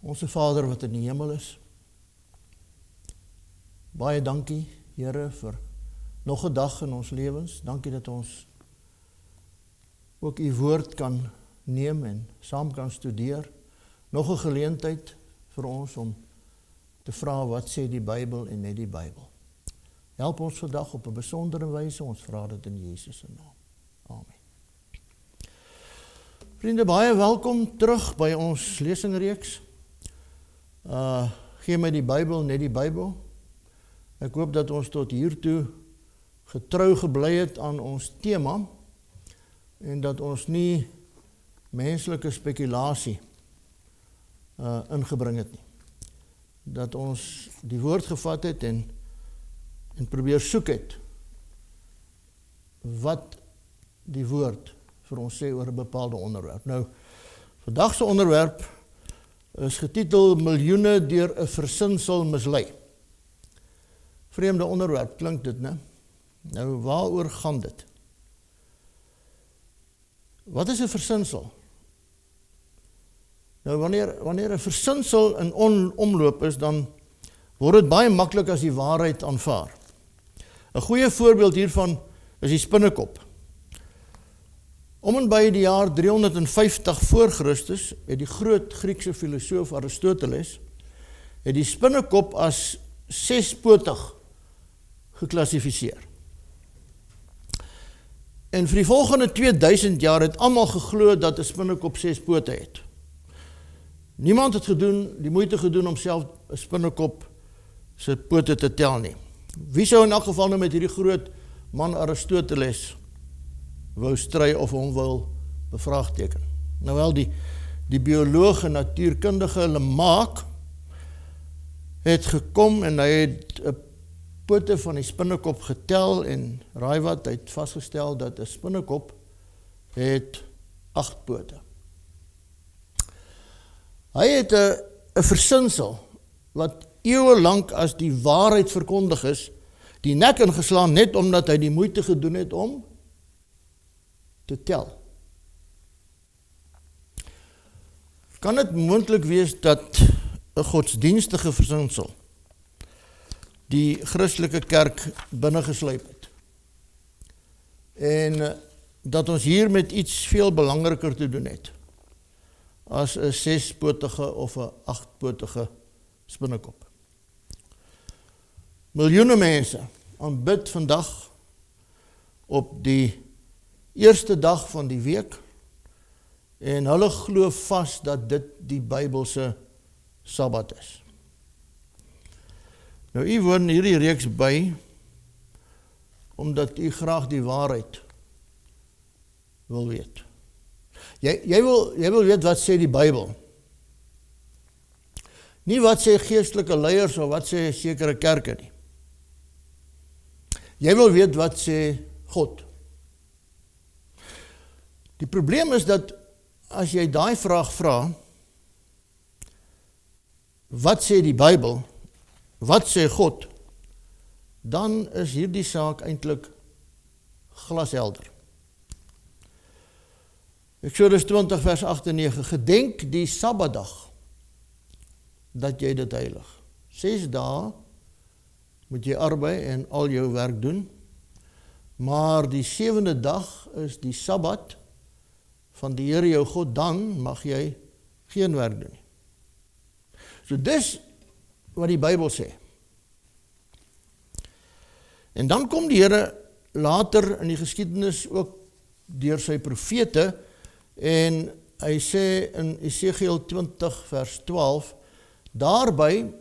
Onse Vader wat in die hemel is, baie dankie, Here, vir nog 'n dag in ons lewens. Dankie dat ons ook u woord kan neem en saam kan studeer. Nog 'n geleentheid vir ons om te vra wat sê die Bybel en net die Bybel. Help ons vandag op 'n besondere wyse, ons vra dit in Jesus se naam. Amen. Vriende, baie welkom terug by ons lesingreeks. Gee my die Bybel, net die Bybel. Ek hoop dat ons tot hiertoe getrou gebly het aan ons tema en dat ons nie menslike spekulasie ingebring het nie. Dat ons die woord gevat het en probeer soek het wat die woord vir ons sê oor 'n bepaalde onderwerp. Nou, vandag se onderwerp is getitel Miljoene deur 'n versinsel mislei. Vreemde onderwerp, klink dit, né? Nou, waaroor gaan dit? Wat is 'n versinsel? Nou, wanneer 'n versinsel in omloop is, dan word dit baie maklik as die waarheid aanvaar. 'n Goeie voorbeeld hiervan is die spinnekop. Om en by die jaar 350 voor Christus het die groot Griekse filosoof Aristoteles het die spinnekop as 6-potig geklassifiseer. En vir die volgende 2000 jaar het almal geglo dat 'n spinnekop 6 pote het. Niemand het die moeite gedoen om self 'n spinnekop se pote te tel nie. Wie sou in elk geval nou met hierdie groot man Aristoteles wou stry of hom wil bevraagteken? Nou wel, die bioloog en natuurkundige Lamarck het gekom en hy het 'n pote van die spinnekop getel en raai wat, hy het vasgestel dat 'n spinnekop het 8 pote. Hy het 'n versinsel wat eeue lank as die waarheid verkondig is, die nek ingeslaan net omdat hy die moeite gedoen het om te tel. Kan dit moontlik wees dat 'n godsdienstige versinsel die Christelike kerk binnegesluip het? En dat ons hier met iets veel belangriker te doen het as 'n 6-potige of 'n 8-potige spinnekop. Miljoene mense aanbid vandag op die eerste dag van die week en hulle glo vas dat dit die Bybelse Sabbat is. Nou, u woon hierdie reeks by omdat u graag die waarheid wil weet. Jy wil weet wat sê die Bybel. Nie wat sê geestelike leiers of wat sê sekere kerke nie. Jy wil weet wat sê God. Die probleem is dat as jy daai vraag vra, wat sê die Bybel, wat sê God, dan is hierdie saak eintlik glashelder. Eksodus 20 vers 8 en 9, gedenk die Sabbatdag, dat jy dit heilig. 6 dae moet jy arbei en al jou werk doen, maar die 7de dag is die Sabbat van die Here jou God, dan mag jy geen werk doen nie. So dis wat die Bybel sê. En dan kom die Here later in die geskiedenis ook deur sy profete en hy sê in Esegiel 20 vers 12, daarby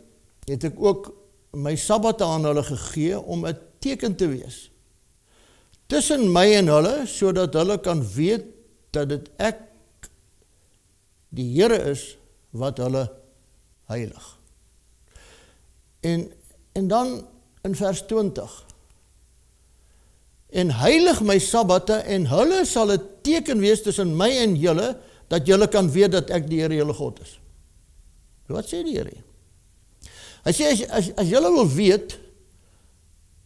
het ek ook my Sabbatte aan hulle gegee om 'n teken te wees tussen my en hulle, sodat hulle kan weet dat dit ek die Here is wat hulle heilig. En dan in vers 20, en heilig my Sabbatte en hulle sal 'n teken wees tussen my en julle, dat julle kan weet dat ek die Here julle God is. Wat sê die Here? Hy sê, as julle wil weet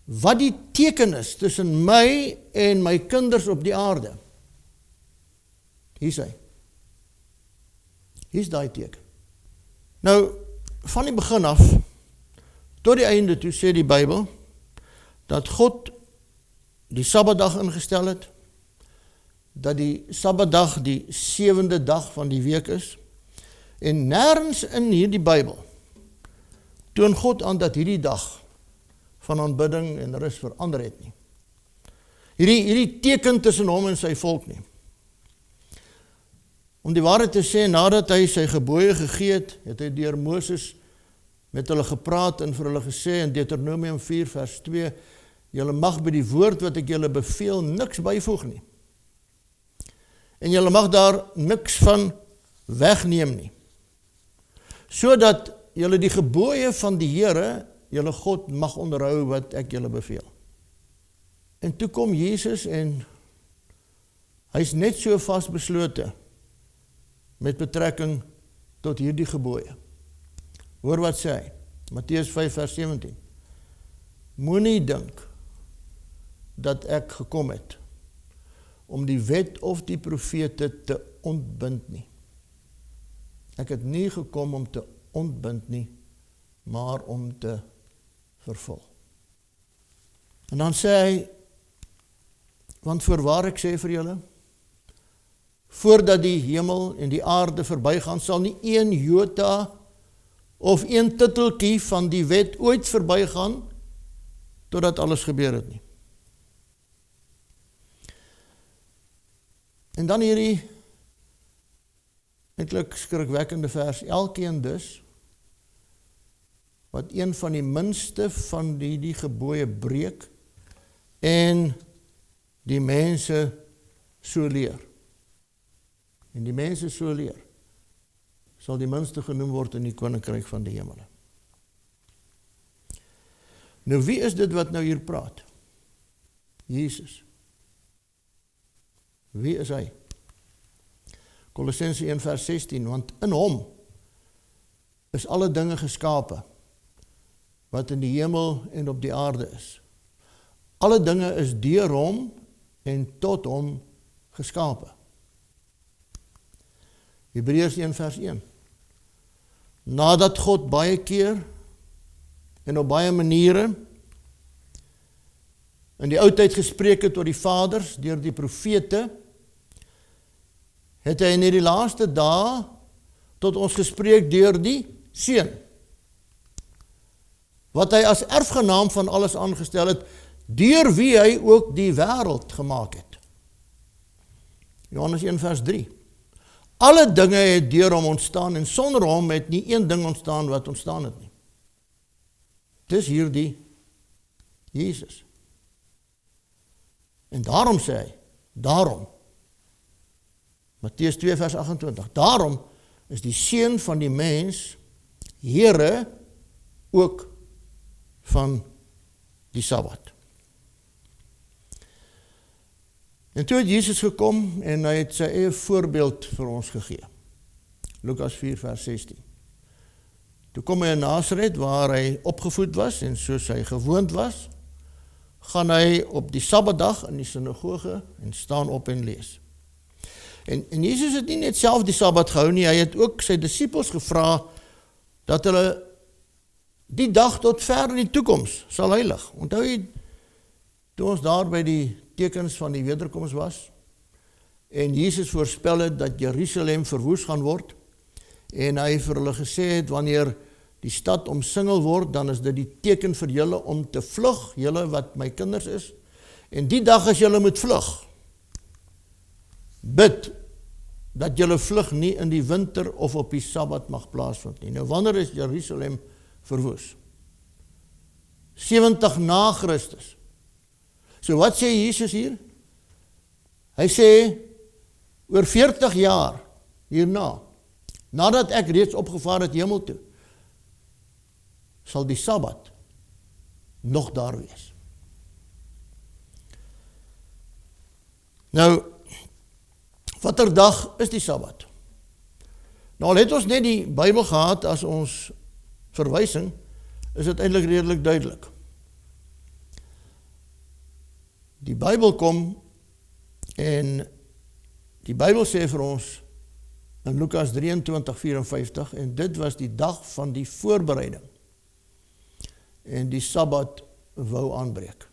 wat die teken is tussen my en my kinders op die aarde, hier is hy. Hier is daai teken. Nou, van die begin af, tot die einde toe sê die Bybel, dat God die Sabbatdag ingestel het, dat die Sabbatdag die 7de dag van die week is, en nêrens in hierdie Bybel toon God aan dat hierdie dag van aanbidding en rus verander het nie. Hierdie teken tussen hom en sy volk nie. Om die waarheid te sê, nadat hy sy gebooie gegee het, het hy deur Moses met hulle gepraat en vir hulle gesê in Deuteronomium 4 vers 2, julle mag by die woord wat ek julle beveel niks byvoeg nie. En julle mag daar niks van wegneem nie. Sodat julle die gebooie van die Here, julle God mag onderhou wat ek julle beveel. En toe kom Jesus en hy is net so vasbeslote met betrekking tot hierdie gebooie. Hoor wat sê hy, Matteus 5 vers 17. Moenie dink dat ek gekom het om die wet of die profete te ontbind nie. Ek het nie gekom om te ontbind nie, maar om te vervul. En dan sê hy, want voorwaar ek sê vir julle, voordat die hemel en die aarde verbygaan, sal nie een jota of een titeltjie van die wet ooit verbygaan, totdat alles gebeur het nie. En dan hierdie eintlik skrikwekkende vers, elkeen dus, wat een van die minste van die gebooie breek, en die mense so leer. En die mense so leer, sal die minste genoem word in die koninkryk van die hemele. Nou wie is dit wat nou hier praat? Jesus. Wie is hy? Kolossense 1 vers 16, want in hom is alle dinge geskape, wat in die hemel en op die aarde is. Alle dinge is deur hom en tot hom geskape. Hebreërs 1 vers 1. Nadat God baie keer en op baie maniere in die oudheid gespreek het tot die vaders deur die profete, het hy in die laaste dae tot ons gespreek deur die Seun, wat hy as erfgenaam van alles aangestel het, deur wie hy ook die wêreld gemaak het. Johannes 1 vers 3. Alle dinge het deur hom ontstaan en sonder hom het nie een ding ontstaan wat ontstaan het nie. Dis hierdie Jesus. En daarom sê hy, daarom, Matteus 2 vers 28, daarom is die Seun van die mens, Here, ook van die Sabbat. En toe het Jesus gekom en hy het sy eie voorbeeld vir ons gegee. Lukas 4 vers 16. Toe kom hy in Nasaret waar hy opgevoed was en soos hy gewoond was, gaan hy op die Sabbatdag in die sinagoge en staan op en lees. En Jesus het nie net self die Sabbat gehou nie, hy het ook sy disippels gevra dat hulle die dag tot ver in die toekoms sal heilig. Onthou jy, toe ons daar by die tekens van die wederkoms was, en Jesus voorspel het dat Jerusalem verwoes gaan word, en hy vir hulle gesê het, wanneer die stad omsingel word, dan is dit die teken vir julle om te vlug, julle wat my kinders is, en die dag as julle moet vlug, bid, dat julle vlug nie in die winter of op die Sabbat mag plaasvind nie. Nou wanneer is Jerusalem verwoes? 70 na Christus. So wat sê Jesus hier? Hy sê, oor 40 jaar hierna, nadat ek reeds opgevaar het hemel toe, sal die Sabbat nog daar wees. Nou, watter dag is die Sabbat? Nou, al het ons net die Bybel gehad as ons verwysing, is dit eintlik redelik duidelik. Die Bybel kom en die Bybel sê vir ons, in Lukas 23:54, en dit was die dag van die voorbereiding. En die Sabbat wou aanbreek.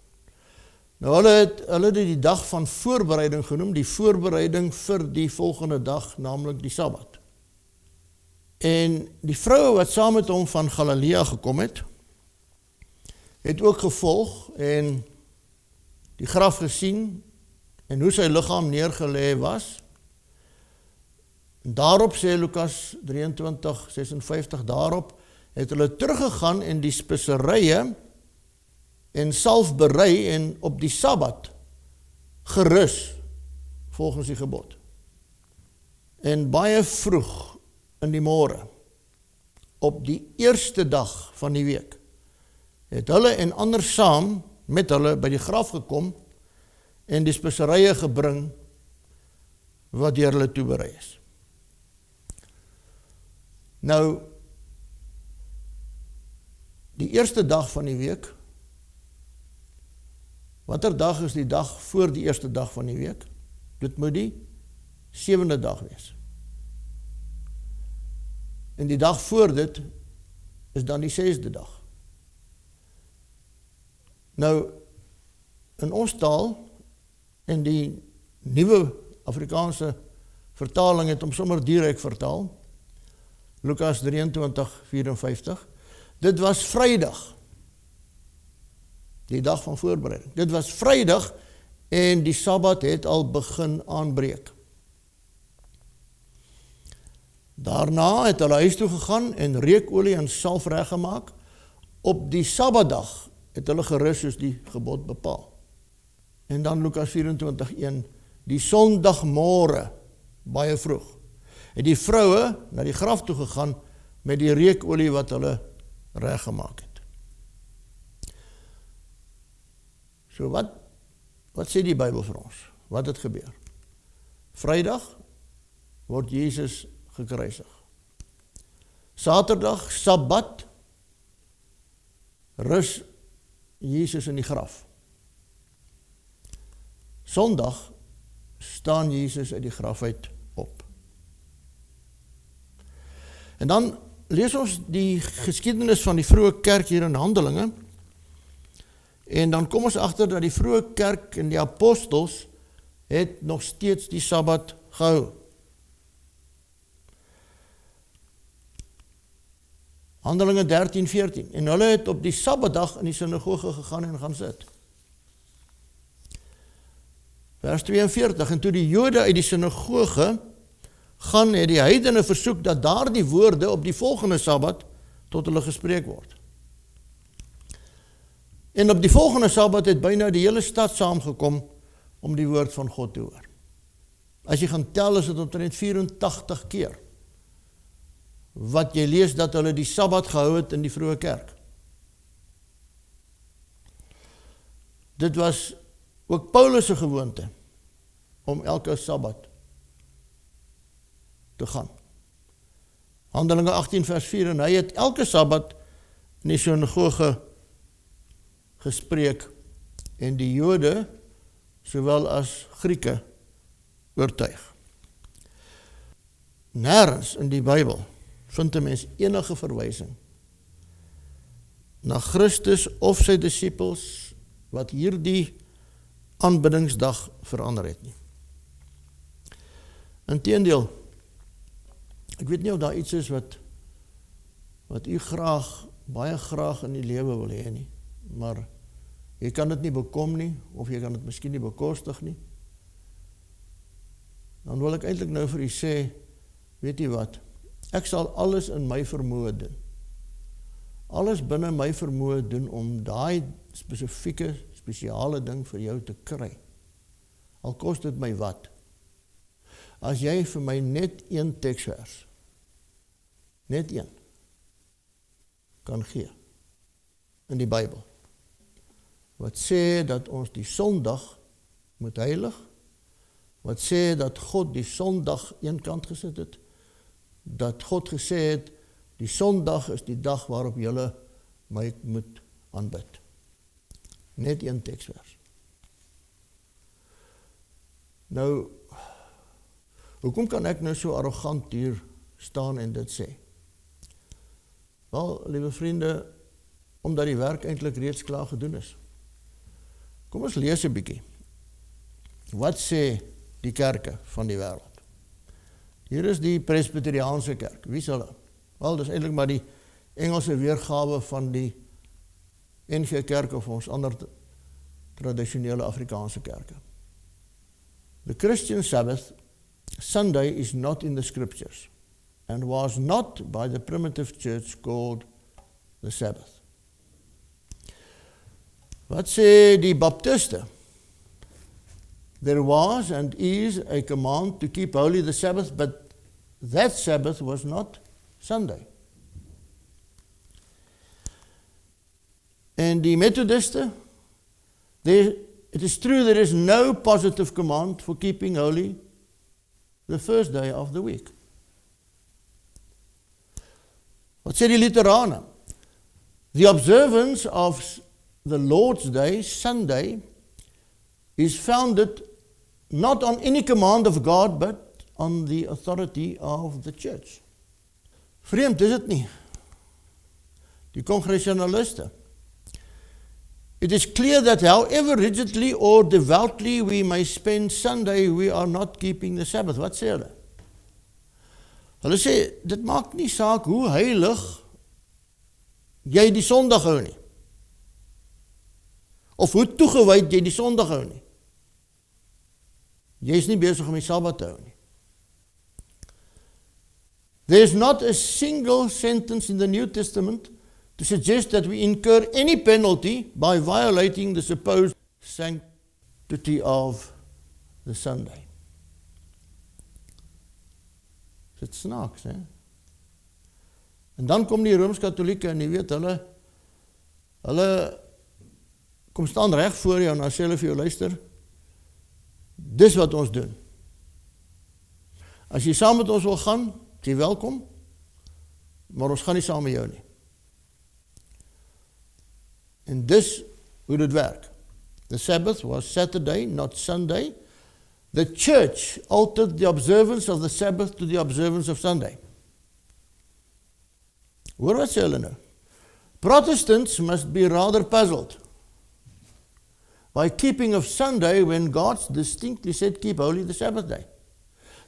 Nou hulle het die dag van voorbereiding genoem, die voorbereiding vir die volgende dag, naamlik die Sabbat. En die vroue wat saam met hom van Galilea gekom het ook gevolg en die graf gesien en hoe sy liggaam neergelê was. En daarop sê Lukas 23:56, daarop het hulle teruggegaan en die speserye en salf berei en op die Sabbat gerus volgens die gebod. En baie vroeg in die môre, op die eerste dag van die week, het hulle en ander saam met hulle by die graf gekom en die speserye gebring wat deur hulle toeberei is. Nou, die eerste dag van die week, watter dag is die dag voor die eerste dag van die week? Dit moet die 7de dag wees. En die dag voor dit is dan die 6de dag. Nou, in ons taal, en die nuwe Afrikaanse vertaling het hom sommer direk vertaal, Lukas 23:54, dit was Vrydag, die dag van voorbereiding. Dit was Vrydag en die Sabbat het al begin aanbreek. Daarna het hulle huis toe gegaan en reukolie en salf reggemaak. Op die Sabbatdag het hulle gerus soos die gebod bepaal. En dan Lukas 24:1, die Sondagmôre, baie vroeg, het die vroue na die graf toe gegaan met die reukolie wat hulle reggemaak het. So wat sê die Bybel vir ons? Wat het gebeur? Vrydag word Jesus gekruisig. Saterdag, Sabbat, rus Jesus in die graf. Sondag staan Jesus uit die graf uit op. En dan lees ons die geskiedenis van die vroeë kerk hier in Handelinge, en dan kom ons agter dat die vroeë kerk en die apostels het nog steeds die Sabbat gehou. Handelinge 13:14, en hulle het op die Sabbatdag in die sinagoge gegaan en gaan sit. Vers 42, en toe die Jode uit die sinagoge gaan, het die heidene versoek dat daar die woorde op die volgende Sabbat tot hulle gespreek word. En op die volgende Sabbat het byna die hele stad saamgekom om die woord van God te hoor. As jy gaan tel, is dit omtrent 84 keer wat jy lees dat hulle die Sabbat gehou het in die vroeë kerk. Dit was ook Paulus se gewoonte om elke Sabbat te gaan. Handelinge 18 vers 4, en hy het elke Sabbat in die sinagoge gespreek en die Jode sowel as Grieke oortuig. Nêrens in die Bybel vind 'n mens enige verwysing na Christus of sy disippels wat hierdie aanbiddingsdag verander het nie. Inteendeel, ek weet nie of daar iets is wat u baie graag in die lewe wil hê nie, maar jy kan dit nie bekom nie, of jy kan dit miskien nie bekostig nie. Dan wil ek eintlik nou vir u sê, weet jy wat, ek sal alles in my vermoë doen. Alles binne my vermoë doen om daai spesiale ding vir jou te kry. Al kos dit my wat. As jy vir my net een teksvers, net een, kan gee in die Bybel, wat sê dat ons die Sondag moet heilig, wat sê dat God die Sondag een kant gesit het, dat God gesê het, die Sondag is die dag waarop julle my moet aanbid. Net een teksvers. Nou, Hoekom kan ek nou so arrogant hier staan en dit sê? Wel, liewe vriende, omdat die werk eintlik reeds klaar gedoen is. Kom ons lees 'n bietjie. Wat sê die kerke van die wêreld? Hier is die Presbyteriaanse kerk. Wie is hulle? Wel, dis eintlik maar die Engelse weergawe van die NG Kerk of ons ander tradisionele Afrikaanse kerke. The Christian Sabbath, Sunday, is not in the scriptures and was not by the primitive church called the Sabbath. Wat sê die Baptiste? There was and is a command to keep holy the Sabbath, but that Sabbath was not Sunday. And die Methodiste, it is true there is no positive command for keeping holy the first day of the week. Wat sê die Lutherane? The observance of the Lord's Day, Sunday, is founded not on any command of God, but on the authority of the church. Vreemd is dit nie? Die Congregationaliste. It is clear that however rigidly or devoutly we may spend Sunday, we are not keeping the Sabbath. Wat sê hulle? Hulle sê, dit maak nie saak hoe heilig jy die Sondag hou nie. Of hoe toegewyd jy die Sondag hou nie. Jy is nie besig om die Sabbat te hou nie. There is not a single sentence in the New Testament to suggest that we incur any penalty by violating the supposed sanctity of the Sunday. Dit snaaks, hè? En dan kom die Rooms-Katholieke en jy weet, hulle kom staan reg voor jou en dan sê hulle vir jou, luister, dis wat ons doen. As jy saam met ons wil gaan, jy welkom, maar ons gaan nie saam met jou nie. En dis hoe dit werk. The Sabbath was Saturday, not Sunday. The church altered the observance of the Sabbath to the observance of Sunday. Hoor wat sê hulle nou? Protestants must be rather puzzled by keeping of Sunday when God distinctly said keep holy the Sabbath day.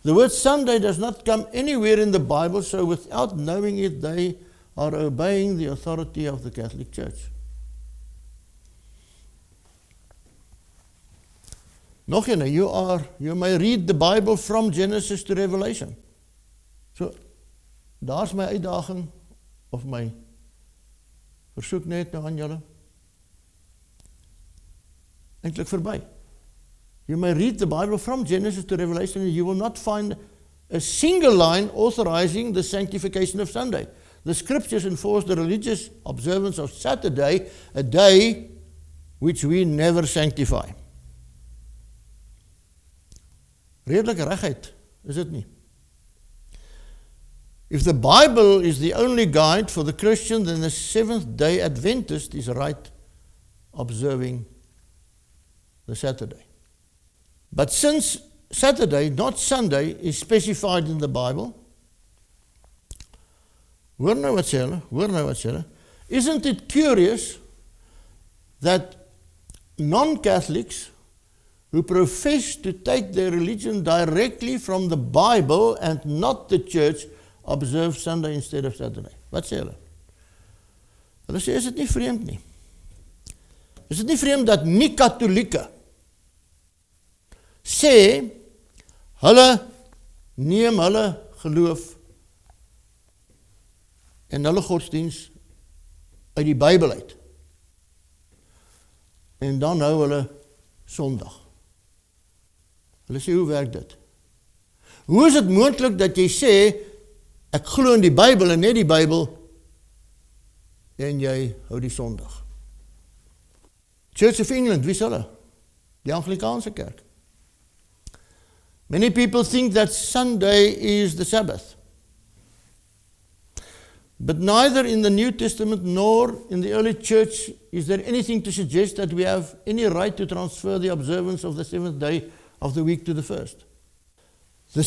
The word Sunday does not come anywhere in the Bible, so without knowing it, they are obeying the authority of the Catholic Church. Nog een, you may read the Bible from Genesis to Revelation. So, daar's my uitdaging, of my versoek net nou aan julle. Eintlik verby. You may read the Bible from Genesis to Revelation and you will not find a single line authorizing the sanctification of Sunday. The scriptures enforce the religious observance of Saturday, a day which we never sanctify. Redelike regheid, is dit nie? If the Bible is the only guide for the Christian, then the Seventh-day Adventist is right observing the Saturday. But since Saturday, not Sunday, is specified in the Bible, hoor nou wat sê hulle, isn't it curious that non-Catholics who profess to take their religion directly from the Bible and not the church observe Sunday instead of Saturday? Wat sê hulle? Hulle sê, is dit nie vreemd nie? Is dit nie vreemd dat nie-katholieke sê, hulle neem hulle geloof en hulle godsdiens uit die Bybel uit. En dan hou hulle Sondag. Hulle sê, hoe werk dit? Hoe is dit moontlik dat jy sê, ek glo in die Bybel en net die Bybel, en jy hou die Sondag? Church of England, wie is hulle? Die Anglikaanse kerk. Many people think that Sunday is the Sabbath. But neither in the New Testament nor in the early church is there anything to suggest that we have any right to transfer the observance of the seventh day of the week to the first. The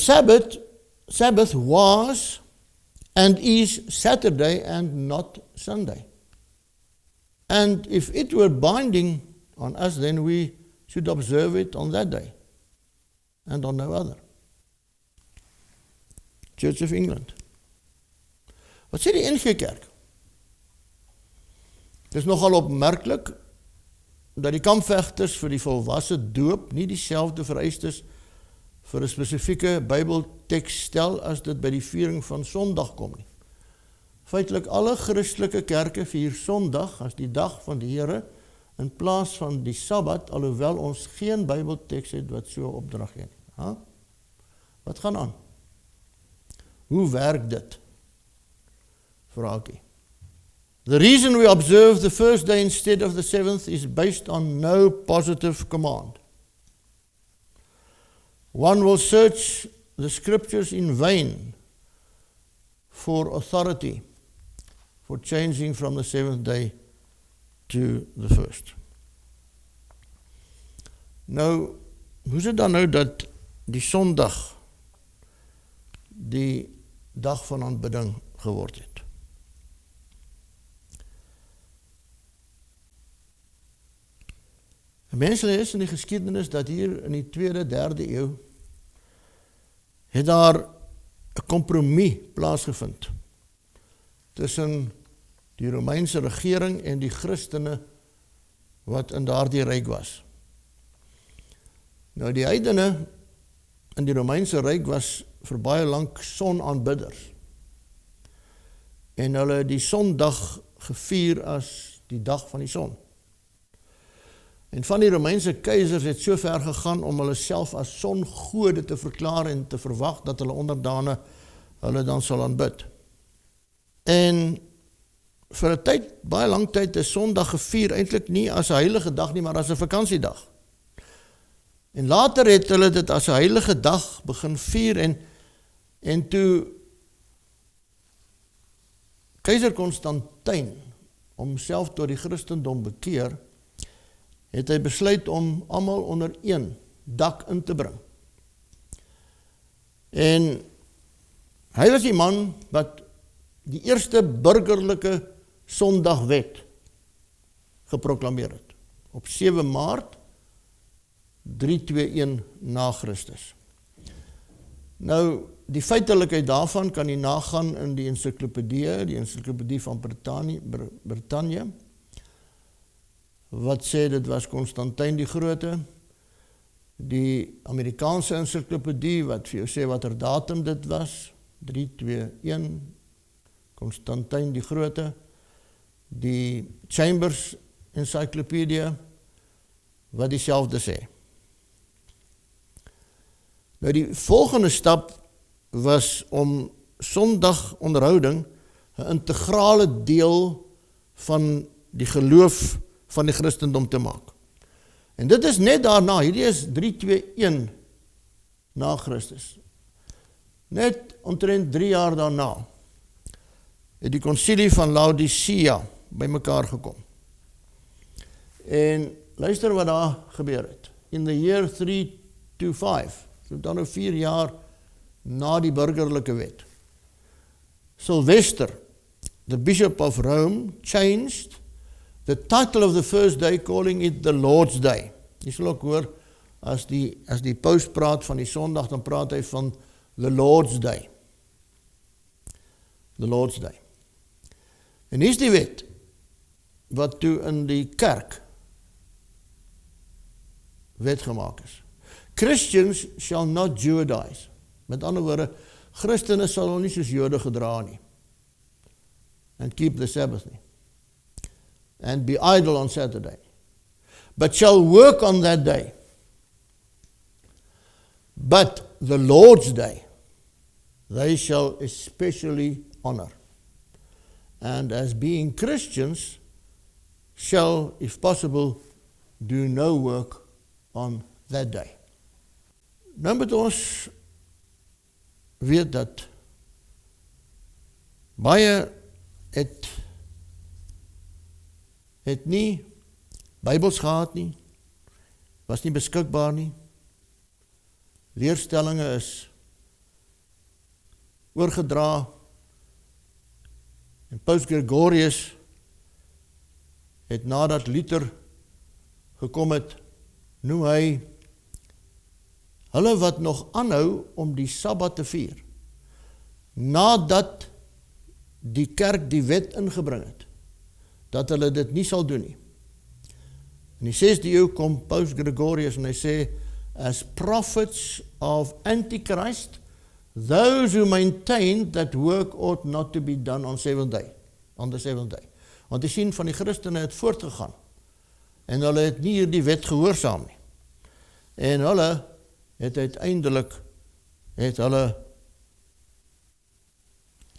Sabbath was and is Saturday and not Sunday. And if it were binding on us, then we should observe it on that day and on no other. Church of England. Wat sê die NG Kerk? Het is nogal opmerklik dat die kampvegters vir die volwasse doop nie dieselfde vereistes vir 'n spesifieke Bybelteks stel as dit by die viering van Sondag kom nie. Feitelik alle Christelike kerke vier Sondag as die dag van die Here in plaas van die Sabbat, alhoewel ons geen Bybelteks het wat so opdrag gee nie. Ha? Wat gaan aan? Hoe werk dit? Vraagie. The reason we observe the first day instead of the seventh is based on no positive command. One will search the scriptures in vain for authority for changing from the seventh day to the first. Nou, hoe is dit dan nou dat die Sondag die dag van aanbidding geword het? Mense lees in die geskiedenis dat hier in die 2de, 3de eeu het daar 'n kompromie plaasgevind tussen die Romeinse regering en die Christene wat in daardie ryk was. Nou die heidene in die Romeinse ryk was vir baie lank sonaanbidders. En hulle het die Sondag gevier as die dag van die son. En van die Romeinse keisers het so ver gegaan om hulle self as songode te verklaar en te verwag dat hulle onderdane hulle dan sal aanbid. En vir 'n tyd, baie lang tyd, is Sondag gevier eintlik nie as 'n heilige dag nie, maar as 'n vakansiedag. En later het hulle dit as 'n heilige dag begin vier en toe keiser Konstantin homself tot die Christendom bekeer, het hy besluit om almal onder een dak in te bring. En hy was die man wat die eerste burgerlike Sondagwet geproklameer het, op 7 Maart 321 na Christus. Nou, die feitelikheid daarvan kan jy nagaan in die ensiklopedie van Britannië, wat sê dit was Konstantin die Grote, die Amerikaanse ensiklopedie wat vir jou sê wat datum dit was, 321, Konstantin die Grote, die Chambers encyclopedia, wat dieselfde sê. Nou die volgende stap was om Sondag onderhouding 'n integrale deel van die geloof van die Christendom te maak. En dit is net daarna, hierdie is 321 na Christus. Net omtrent 3 jaar daarna het die konsilie van Laodicea bymekaar gekom. En luister wat daar gebeur het. In the year 325, so dan nou 4 jaar na die burgerlike wet, Sylvester, the Bishop of Rome, changed the title of the first day, calling it the Lord's Day. Jy sal ook hoor, as die paus praat van die Sondag, dan praat hy van the Lord's Day. The Lord's Day. En hier is die wet, wat toe in die kerk wet gemaak is. Christians shall not Judaize. Met ander woorde, Christene sal nie soos Jode gedra nie. And keep the Sabbath nie. And be idle on Saturday. But shall work on that day. But the Lord's Day, they shall especially honor. And as being Christians, shall, if possible, do no work on that day. Nou moet ons weet dat baie het nie Bybels gehad nie, was nie beskikbaar nie. Leerstellinge is oorgedra, en Paus Gregorius het nadat Luther gekom het, noem hy hulle wat nog aanhou om die Sabbat te vier, nadat die kerk die wet ingebring het, dat hulle dit nie sal doen nie. In die 6de eeu kom Paus Gregorius en hy sê, as prophets of Antichrist, those who maintain that work ought not to be done on the seventh day. Want jy sien, van die Christene het voortgegaan, en hulle het nie hierdie wet gehoorsaam nie. En hulle het uiteindelik,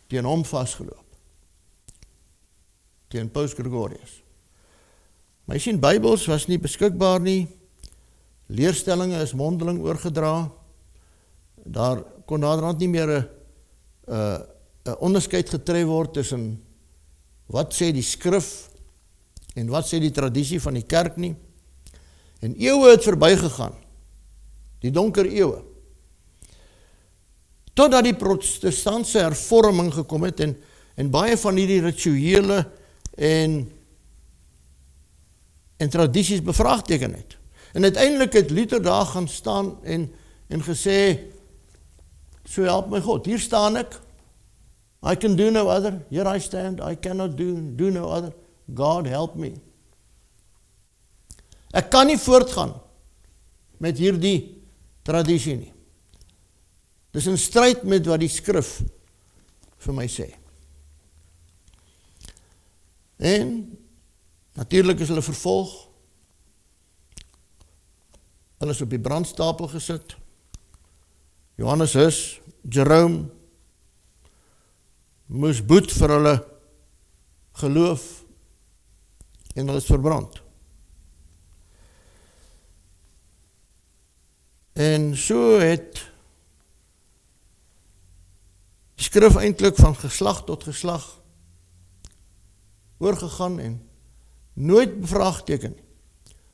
teen hom vastgeloop, teen Paus Gregorius. Maar jy sien, Bybels was nie beskikbaar nie, leerstellinge is mondeling oorgedra, daar kon naderhand nie meer 'n onderskeid getref word tussen wat sê die skrif en wat sê die tradisie van die kerk nie. En eeue het verbygegaan, die donker eeue, totdat die protestantse hervorming gekom het en baie van hierdie rituele en tradisies bevraagteken het. En uiteindelik het Luther daar gaan staan en gesê, so help my God, hier staan ek, I can do no other, here I stand, I cannot do no other, God help me. Ek kan nie voortgaan met hierdie tradisie nie. Dis in stryd met wat die skrif vir my sê. En natuurlik is hulle vervolg, hulle is op die brandstapel gesit, Johannes Hus, Jerome, moes boet vir hulle geloof, en hulle is verbrand. En so het die skrif eintlik van geslag tot geslag oorgegaan en nooit bevraagteken.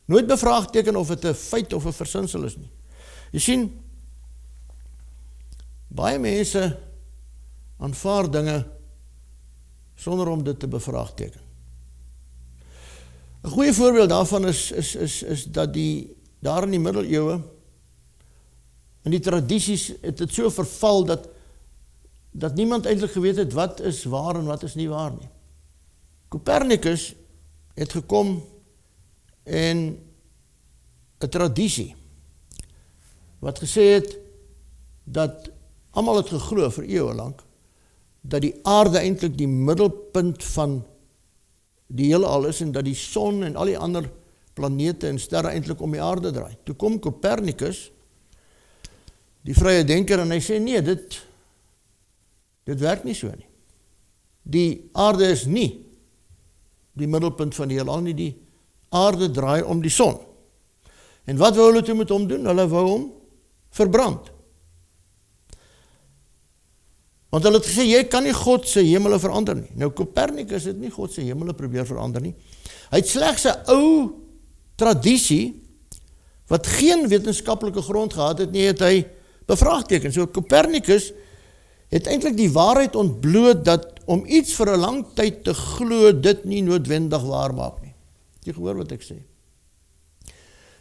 Nooit bevraagteken of het 'n feit of 'n versinsel is nie. Jy sien, baie mense aanvaar dinge sonder om dit te bevraagteken. 'n Goeie voorbeeld daarvan is dat daar in die middeleeue, in die tradisies het dit so verval dat niemand eintlik geweet het wat is waar en wat is nie waar nie. Copernicus het gekom en 'n tradisie wat gesê het dat almal het geglo vir eeue lank dat die aarde eintlik die middelpunt van die heelal is en dat die son en al die ander planete en sterre eintlik om die aarde draai. Toe kom Copernicus, die vrye denker, en hy sê nee, dit werk nie so nie. Die aarde is nie die middelpunt van die heelal nie, die aarde draai om die son. En wat wou hulle toe met hom doen? Hulle wou hom verbrand. Want hulle het gesê, jy kan nie God se hemele verander nie. Nou, Copernicus het nie God se hemele probeer verander nie. Hy het slegs 'n ou tradisie, wat geen wetenskaplike grond gehad het nie, het hy bevraagteken. So, Copernicus het eintlik die waarheid ontbloot, dat om iets vir 'n lang tyd te glo, dit nie noodwendig waar maak nie. Jy gehoor wat ek sê?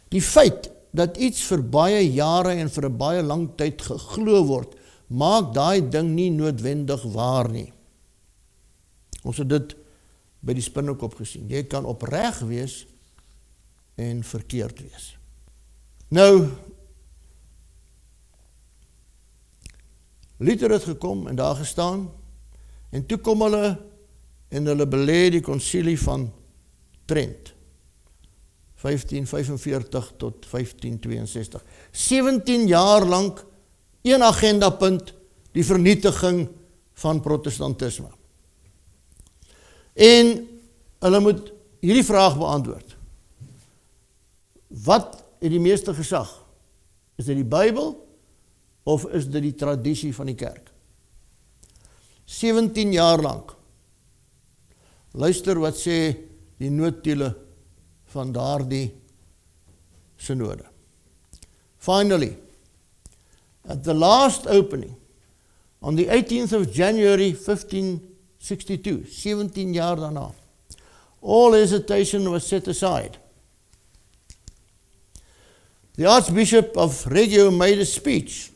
Die feit, dat iets vir baie jare en vir 'n baie lang tyd geglo word, maak daai ding nie noodwendig waar nie. Ons het dit by die spinnekop gesien. Jy kan opreg wees en verkeerd wees. Nou, Luther het gekom en daar gestaan, en toe kom hulle en hulle belê die konsilie van Trent, 1545 tot 1562. 17 jaar lang een agendapunt, die vernietiging van protestantisme. En hulle moet hierdie vraag beantwoord. Wat het die meeste gesag? Is dit die Bybel of is dit die tradisie van die kerk? 17 jaar lang. Luister wat sê die noodtiele van daardie synode. Finally, at the last opening On the 18th of January 1562, 17 jaar daarna, all hesitation was set aside. The Archbishop of Reggio made a speech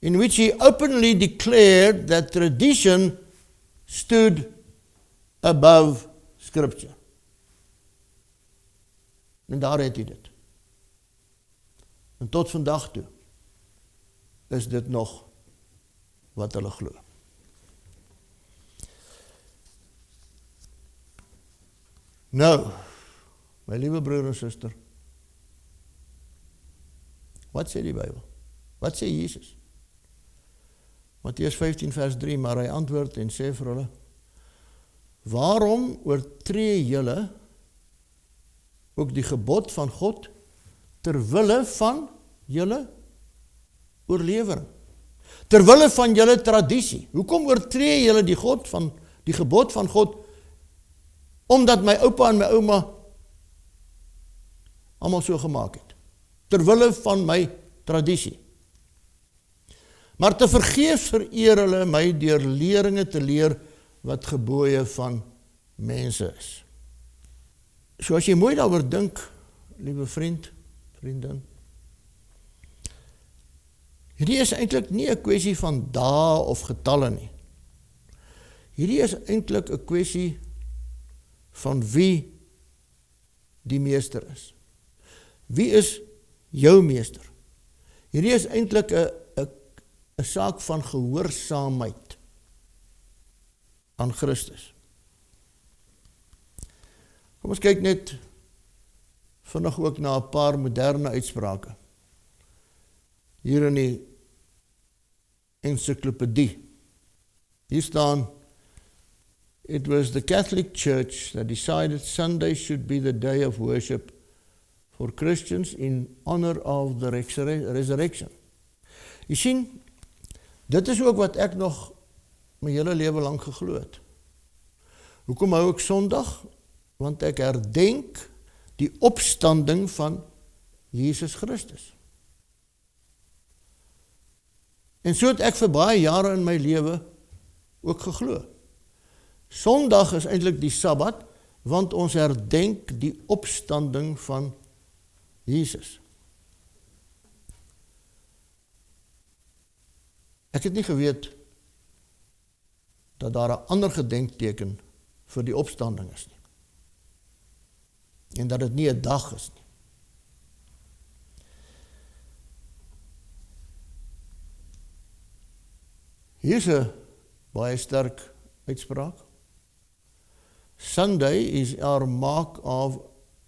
in which he openly declared that tradition stood above Scripture. En daar het hy dit. En tot vandag toe is dit nog wat hulle glo. Nou, my liewe broer en suster, wat sê die Bybel? Wat sê Jesus? Matteus 15 vers 3, maar hy antwoord en sê vir hulle, waarom oortree julle ook die gebod van God terwille van julle oorlewering? Terwille van julle tradisie. Hoekom oortree julle die gebod van God? Omdat my oupa en my ouma almal so gemaak het. Terwille van my tradisie. Maar te vergeefs vereer hulle my deur leringe te leer wat gebooie van mense is. So as jy mooi daaroor dink, liewe vriend, vriendin, hierdie is eintlik nie 'n kwessie van dae of getalle nie. Hierdie is eintlik 'n kwessie van wie die meester is. Wie is jou meester? Hierdie is eintlik 'n saak van gehoorsaamheid aan Christus. Kom ons kyk net vinnig ook na 'n paar moderne uitsprake. Hier in die encyklopedie. Hier staan, it was the Catholic Church that decided Sunday should be the day of worship for Christians in honor of the resurrection. Jy sien, dit is ook wat ek nog my hele lewe lang geglo het. Hoekom hou ek Sondag? Want ek herdenk die opstanding van Jesus Christus. En so het ek vir baie jare in my lewe ook geglo. Sondag is eintlik die Sabbat, want ons herdenk die opstanding van Jesus. Ek het nie geweet dat daar 'n ander gedenkteken vir die opstanding is nie. En dat dit nie 'n dag is nie. Hier is 'n baie sterk uitspraak. Sunday is our mark of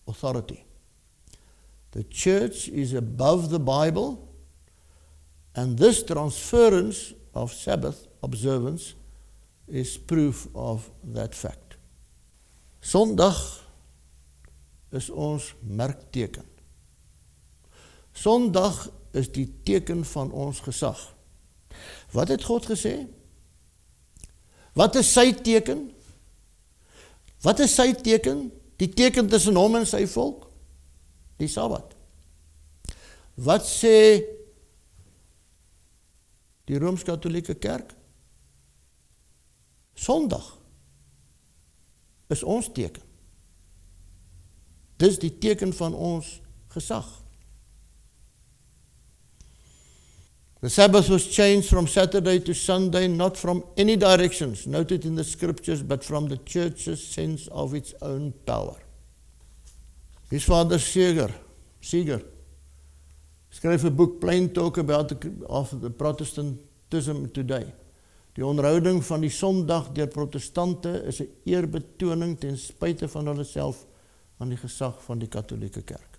authority. The church is above the Bible, and this transference of Sabbath observance is proof of that fact. Sondag is ons merkteken. Sondag is die teken van ons gesag. Wat het God gesê? Wat is sy teken? Wat is sy teken? Die teken tussen hom en sy volk? Die Sabbat. Wat sê die Rooms-Katholieke Kerk? Sondag is ons teken. Dis die teken van ons gesag. The Sabbath was changed from Saturday to Sunday, not from any directions noted in the scriptures, but from the church's sense of its own power. His Father Seeger skryf 'n boek, Plain Talk about the Protestantism Today. Die onderhouding van die Sondag deur protestante is 'n eerbetoning ten spyte van hulle self aan die gesag van die Katholieke Kerk.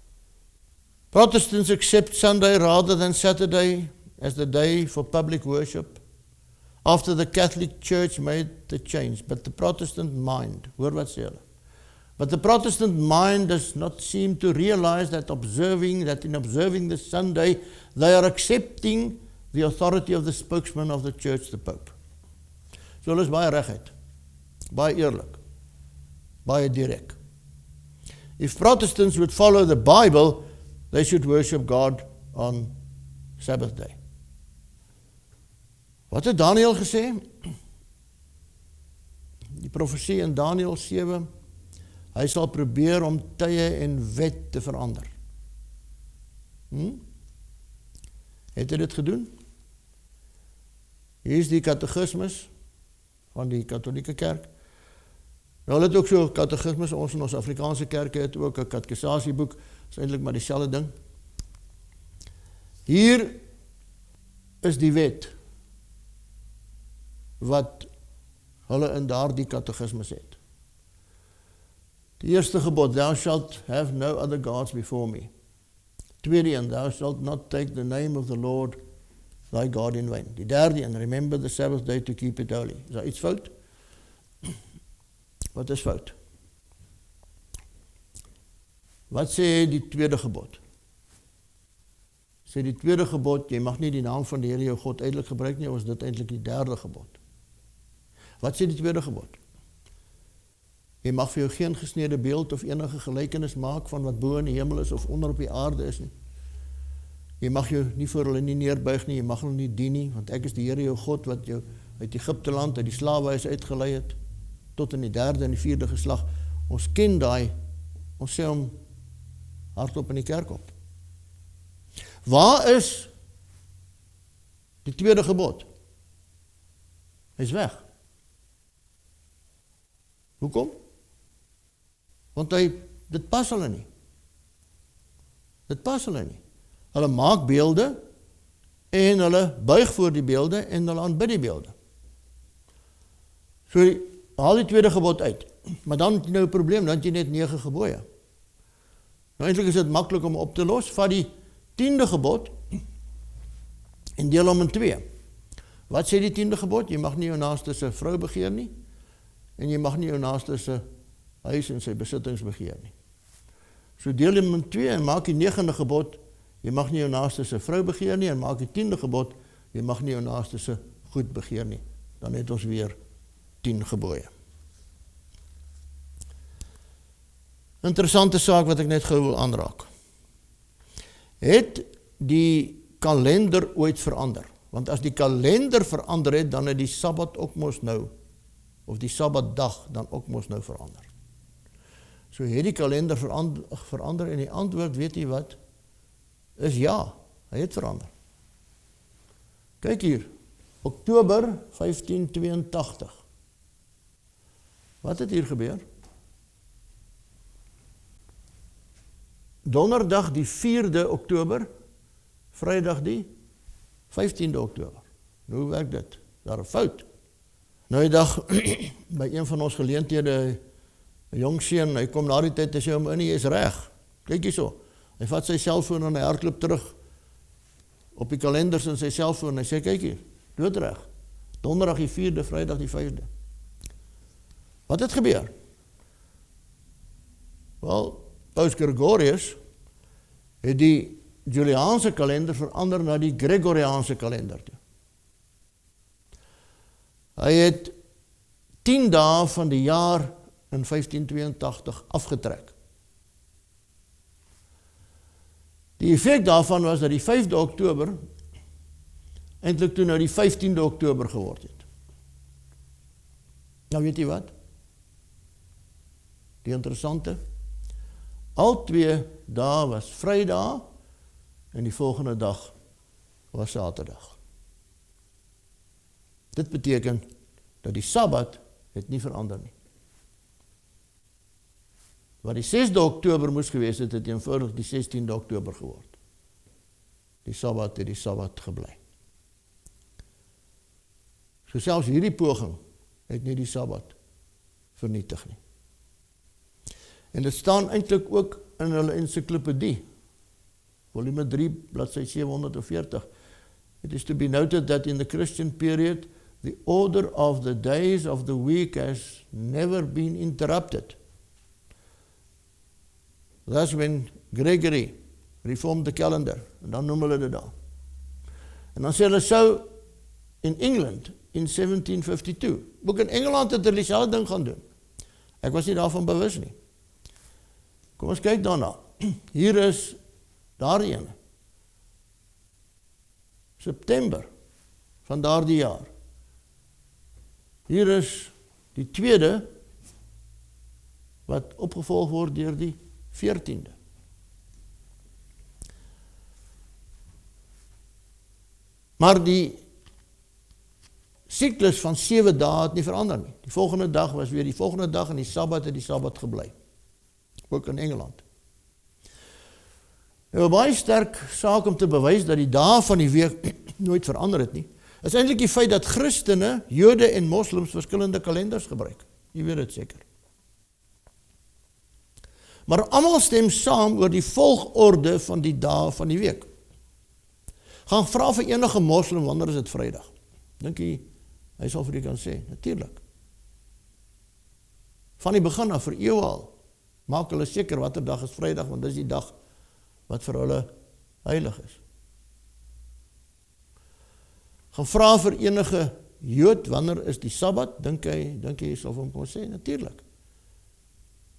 Protestants accept Sunday rather than Saturday as the day for public worship after the Catholic Church made the change. But the Protestant mind, hoor wat sê hulle, but the Protestant mind does not seem to realize that in observing the Sunday, they are accepting the authority of the spokesman of the church, the Pope. So hulle is baie reguit, baie eerlik, baie direk. If Protestants would follow the Bible, they should worship God on Sabbath day. Wat het Daniel gesê? Die profesie in Daniel 7, hy sal probeer om tye en wet te verander. Het hy dit gedoen? Hier is die katekismus van die katholieke kerk. Nou, hulle het ook so katekismus, ons in ons Afrikaanse kerke het ook 'n katekisasieboek, is eintlik maar dieselfde ding. Hier is die wet wat hulle in daardie katekismus het. Die eerste gebod, thou shalt have no other gods before me. Tweede een, thou shalt not take the name of the Lord thy God in vain. Die derde een, remember the Sabbath day to keep it holy. Is daar iets fout? Wat is fout? Wat sê die tweede gebod? Sê die tweede gebod, jy mag nie die naam van die Here jou God uitelik gebruik nie, of is dit eintlik die derde gebod? Wat sê die tweede gebod? Jy mag vir jou geen gesnede beeld of enige gelykenis maak van wat bo in die hemel is of onder op die aarde is nie. Jy mag jou nie voor hulle nie neerbuig nie, jy mag hulle nie dien nie, want ek is die Here jou God wat jou uit Egipte land, uit die slawehuis uitgelei het, tot in die derde en die vierde geslag. Ons ken daai, ons sê hom hardop in die kerk op. Waar is die tweede gebod? Hy is weg. Hoekom? Want dit pas hulle nie. Dit pas hulle nie. Hulle maak beelde en hulle buig voor die beelde en hulle aanbid die beelde. So haal die tweede gebod uit. Maar dan het jy nou 'n probleem, dan het jy net 9 gebooie. Nou eintlik is dit maklik om op te los. Vat die 10de gebod en deel hom in 2. Wat sê die 10de gebod? Jy mag nie jou naaste se vrou begeer nie en jy mag nie jou naaste se huis en sy besittings begeer nie. So deel hom in 2 en maak die 9de gebod, jy mag nie jou naaste se vrou begeer nie, en maak die 10de gebod, jy mag nie jou naaste se goed begeer nie. Dan het ons weer 10 gebooie. Interessante saak wat ek net gou wil aanraak. Het die kalender ooit verander? Want as die kalender verander het, dan het die Sabbat ook mos nou, of die Sabbatdag dan ook mos nou verander. So het die kalender verander en die antwoord, weet jy wat, is ja, hy het verander. Kyk hier, Oktober 1582. Wat het hier gebeur? Donderdag die 4de Oktober, Vrydag die 15de Oktober. Nou, hoe werk dit? Daar 'n fout. Nou die dag, by een van ons geleenthede, 'n jong seun, hy kom na die tyd en sê hom, "Nee, jy is reg." Kyk hierso. Hy vat sy selfoon en hy hardloop terug op die kalenders in sy selfoon en hy sê, "Kyk hier, doodreg. Donderdag die 4de, Vrydag die 5de." Wat het gebeur? Wel, Paus Gregorius het die Juliaanse kalender verander na die Gregoriaanse kalender toe. Hy het 10 dae van die jaar in 1582 afgetrek. Die effek daarvan was dat die 5de Oktober eintlik toe nou die 15de Oktober geword het. Nou weet jy wat? Die interessante, al 2 dae was Vrydag en die volgende dag was Saterdag. Dit beteken dat die Sabbat het nie verander nie. Wat die 6de Oktober moes gewees het, het eenvoudig die 16de Oktober geword. Die Sabbat het die Sabbat gebly. So selfs hierdie poging het nie die Sabbat vernietig nie. En dit staan eintlik ook in hulle ensiklopedie, volume 3, bladsy 740. It is to be noted that in the Christian period, the order of the days of the week has never been interrupted. Thus when Gregory reformed the calendar, en dan noem hulle dit daar. En dan sê hulle so, in England, in 1752, ook in Engeland het hulle dieselfde ding gaan doen. Ek was nie daarvan bewus nie. Kom ons kyk daarna. Hier is daar een. September van daardie jaar. Hier is die tweede, wat opgevolg word deur die 14de. Maar die siklus van 7 dae het nie verander nie. Die volgende dag was weer die volgende dag en die Sabbat het die Sabbat gebly. Ook in Engeland. Nou, 'n baie sterk saak om te bewys dat die dae van die week nooit verander het nie, is eintlik die feit dat Christene, Jode en Moslems verskillende kalenders gebruik. Jy weet dit seker. Maar almal stem saam oor die volgorde van die dae van die week. Gaan vra vir enige Moslem wanneer is dit Vrydag. Dink jy, hy sal vir u kan sê, natuurlik. Van die begin af vir eeue al, maak hulle seker watter dag is Vrydag, want dis die dag wat vir hulle heilig is. Gaan vra vir enige Jood, wanneer is die Sabbat, dink jy sal vir hom kon sê, natuurlik.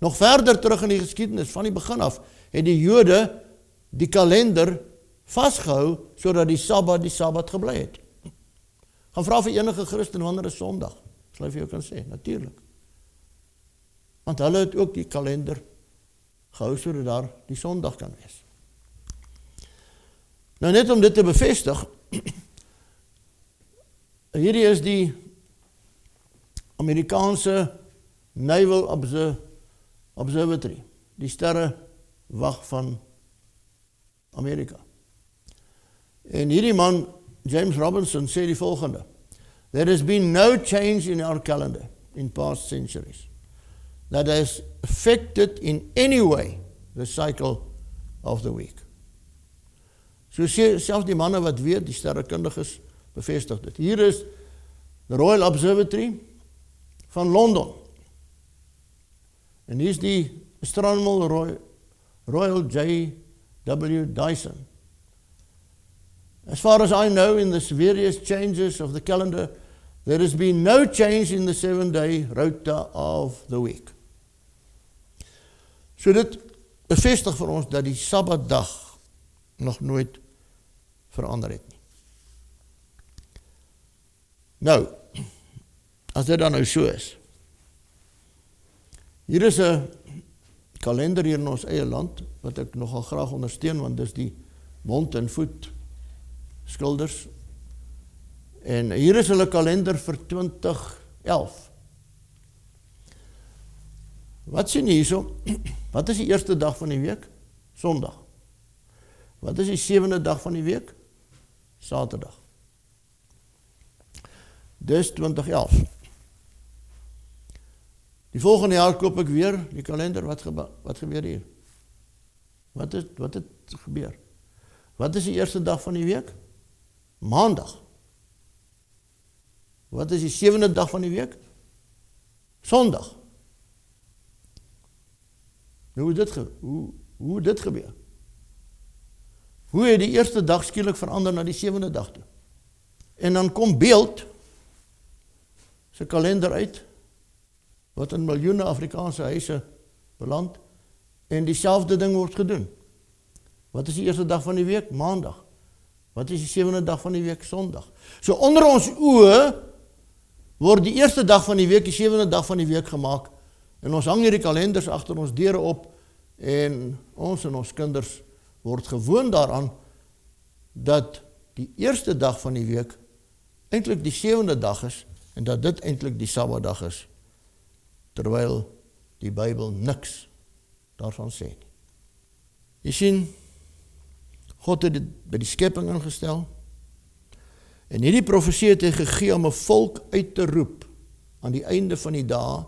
Nog verder terug in die geskiedenis, van die begin af, het die Jode die kalender vasgehou, sodat die Sabbat gebly het. Gaan vra vir enige Christen, wanneer is Sondag, sal hy vir jou kan sê, natuurlik. Want hulle het ook die kalender gehou, sodat daar die Sondag kan wees. Nou net om dit te bevestig, hierdie is die Amerikaanse Naval Observatory, die sterrewag van Amerika. En hierdie man, James Robinson, sê die volgende: There has been no change in our calendar in past centuries that has affected in any way the cycle of the week. So sê selfs die manne wat weet, die sterrekundiges, bevestig dit. Hier is die Royal Observatory van Londen. En hier is die Astronomical Royal J.W. Dyson. As far as I know, in the various changes of the calendar, there has been no change in the 7-day rota of the week. So dit bevestig vir ons dat die Sabbatdag nog nooit verander het nie. Nou, as dit dan nou so is, hier is 'n kalender hier in ons eie land, wat ek nogal graag ondersteun, want dis die mond en voet skilders. En hier is hulle kalender vir 2011. Wat sien jy hierso? Wat is die eerste dag van die week? Sondag. Wat is die 7de dag van die week? Saterdag. Dis 2011. Die volgende jaar koop ek weer die kalender. Wat gebeur hier? Wat het gebeur? Wat is die eerste dag van die week? Maandag. Wat is die 7de dag van die week? Sondag. Nou, hoe het dit gebeur? Hoe het die eerste dag skielik verander na die 7de dag toe? En dan kom Beeld se kalender uit, wat in miljoene Afrikaanse huise beland, en dieselfde ding word gedoen. Wat is die eerste dag van die week? Maandag. Wat is die 7de dag van die week? Sondag. So onder ons oë word die eerste dag van die week, die 7de dag van die week gemaak, en ons hang hierdie kalenders agter ons deure op, en ons kinders word gewoon daaraan, dat die eerste dag van die week eintlik die 7de dag is, en dat dit eintlik die Sabbatdag is, terwyl die Bybel niks daarvan sê nie. Jy sien, God het dit by die skepping ingestel, en hierdie profesie het hy gegee om 'n volk uit te roep aan die einde van die dae,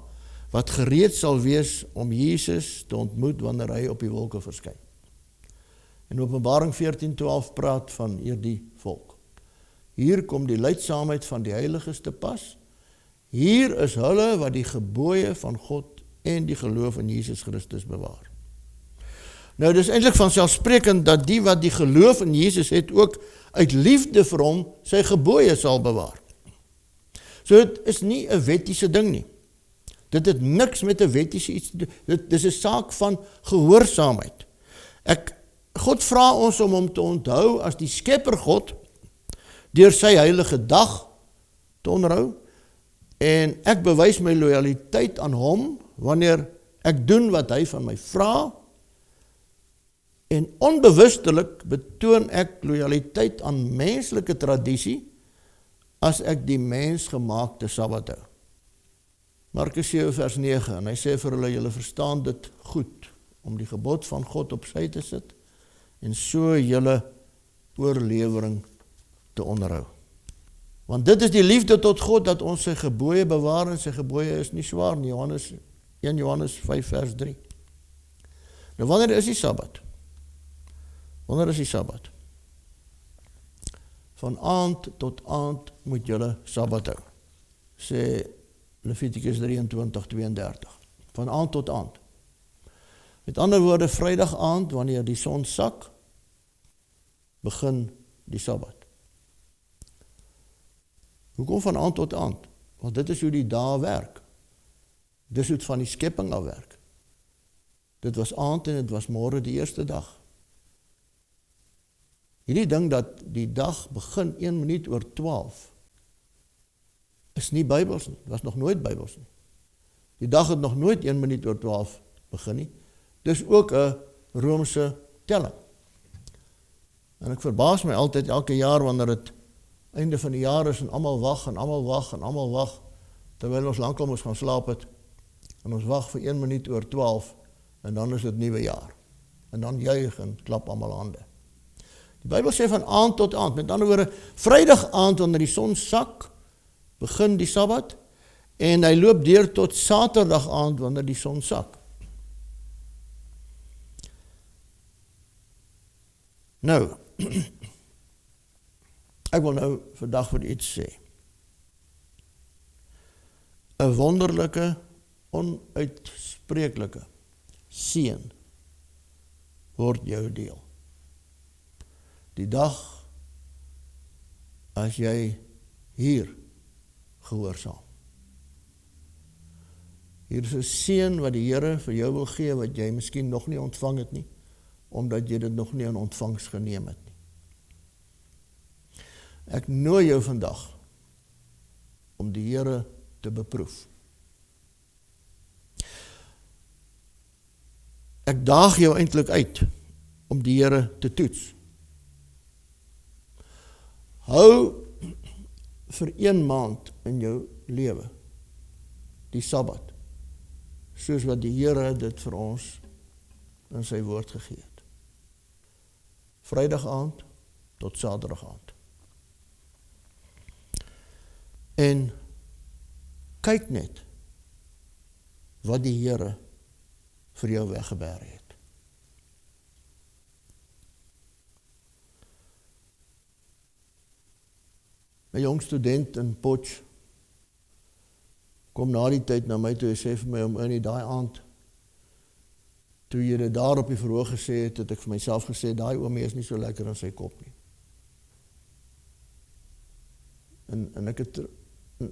wat gereed sal wees om Jesus te ontmoet wanneer hy op die wolke verskyn. En Openbaring 14:12 praat van hierdie volk. Hier kom die lydsaamheid van die heiliges te pas. Hier is hulle wat die gebooie van God en die geloof in Jesus Christus bewaar. Nou, dis eintlik vanselfsprekend dat die wat die geloof in Jesus het, ook uit liefde vir hom sy gebooie sal bewaar. So dit is nie 'n wettiese ding nie. Dit het niks met 'n wettiese iets te doen. Dit is 'n saak van gehoorsaamheid. God vra ons om hom te onthou as die skepper God, deur sy heilige dag te onderhou, en ek bewys my loyaliteit aan hom, wanneer ek doen wat hy van my vra, en onbewustelik betoon ek loyaliteit aan menslike tradisie, as ek die mensgemaakte Sabbat hou. Markus 7 vers 9, en hy sê vir hulle, julle verstaan dit goed, om die gebod van God op sy te sit, en so julle oorlewering te onderhou. Want dit is die liefde tot God, dat ons sy gebooie bewaar, en sy gebooie is nie swaar nie, 1 Johannes 5 vers 3. Nou wanneer is die Sabbat? Wanneer is die Sabbat? Van aand tot aand moet julle Sabbat hou, sê Levitikus 23:32. Van aand tot aand. Met ander woorde, Vrydag aand, wanneer die son sak, begin die Sabbat. Hoekom van aand tot aand? Want dit is hoe die dae werk. Dis hoe het van die skepping af werk. Dit was aand en dit was môre die eerste dag. Hierdie ding dat die dag begin 1 minuut oor 12 is nie Bybels nie. Dit was nog nooit Bybels nie. Die dag het nog nooit 1 minuut oor 12 begin nie. Dis ook 'n Romeinse telling. En ek verbaas my altyd elke jaar wanneer dit einde van die jaar is en almal wag en almal wag en almal wag, terwyl ons lankal moes gaan slaap het, en ons wag vir 1 minuut oor 12 en dan is dit nuwe jaar. En dan juig en klap almal hande. Die Bybel sê van aand tot aand, met ander woorde, Vrydag aand wanneer die son sak, begin die Sabbat, en hy loop deur tot Saterdag aand wanneer die son sak. Nou, ek wil nou vandag vir iets sê. 'n wonderlike, onuitspreeklike seën word jou deel. Die dag as jy hier gehoorsaam. Hier is 'n seën wat die Here vir jou wil gee, wat jy miskien nog nie ontvang het nie, omdat jy dit nog nie in ontvangs geneem het nie. Ek nooi jou vandag om die Here te beproef. Ek daag jou eintlik uit om die Here te toets. Hou vir 1 maand in jou lewe die Sabbat, soos wat die Here dit vir ons in sy woord gegee het. Vrydag aand tot Saterdag aand. En kyk net wat die Here vir jou weggeberg het. My jong student in Potch kom na die tyd na my toe en sê vir my, om in die aand, toe jy dit daar op die verhoog gesê het, het ek vir myself gesê, daai oomie is nie so lekker in sy kop nie.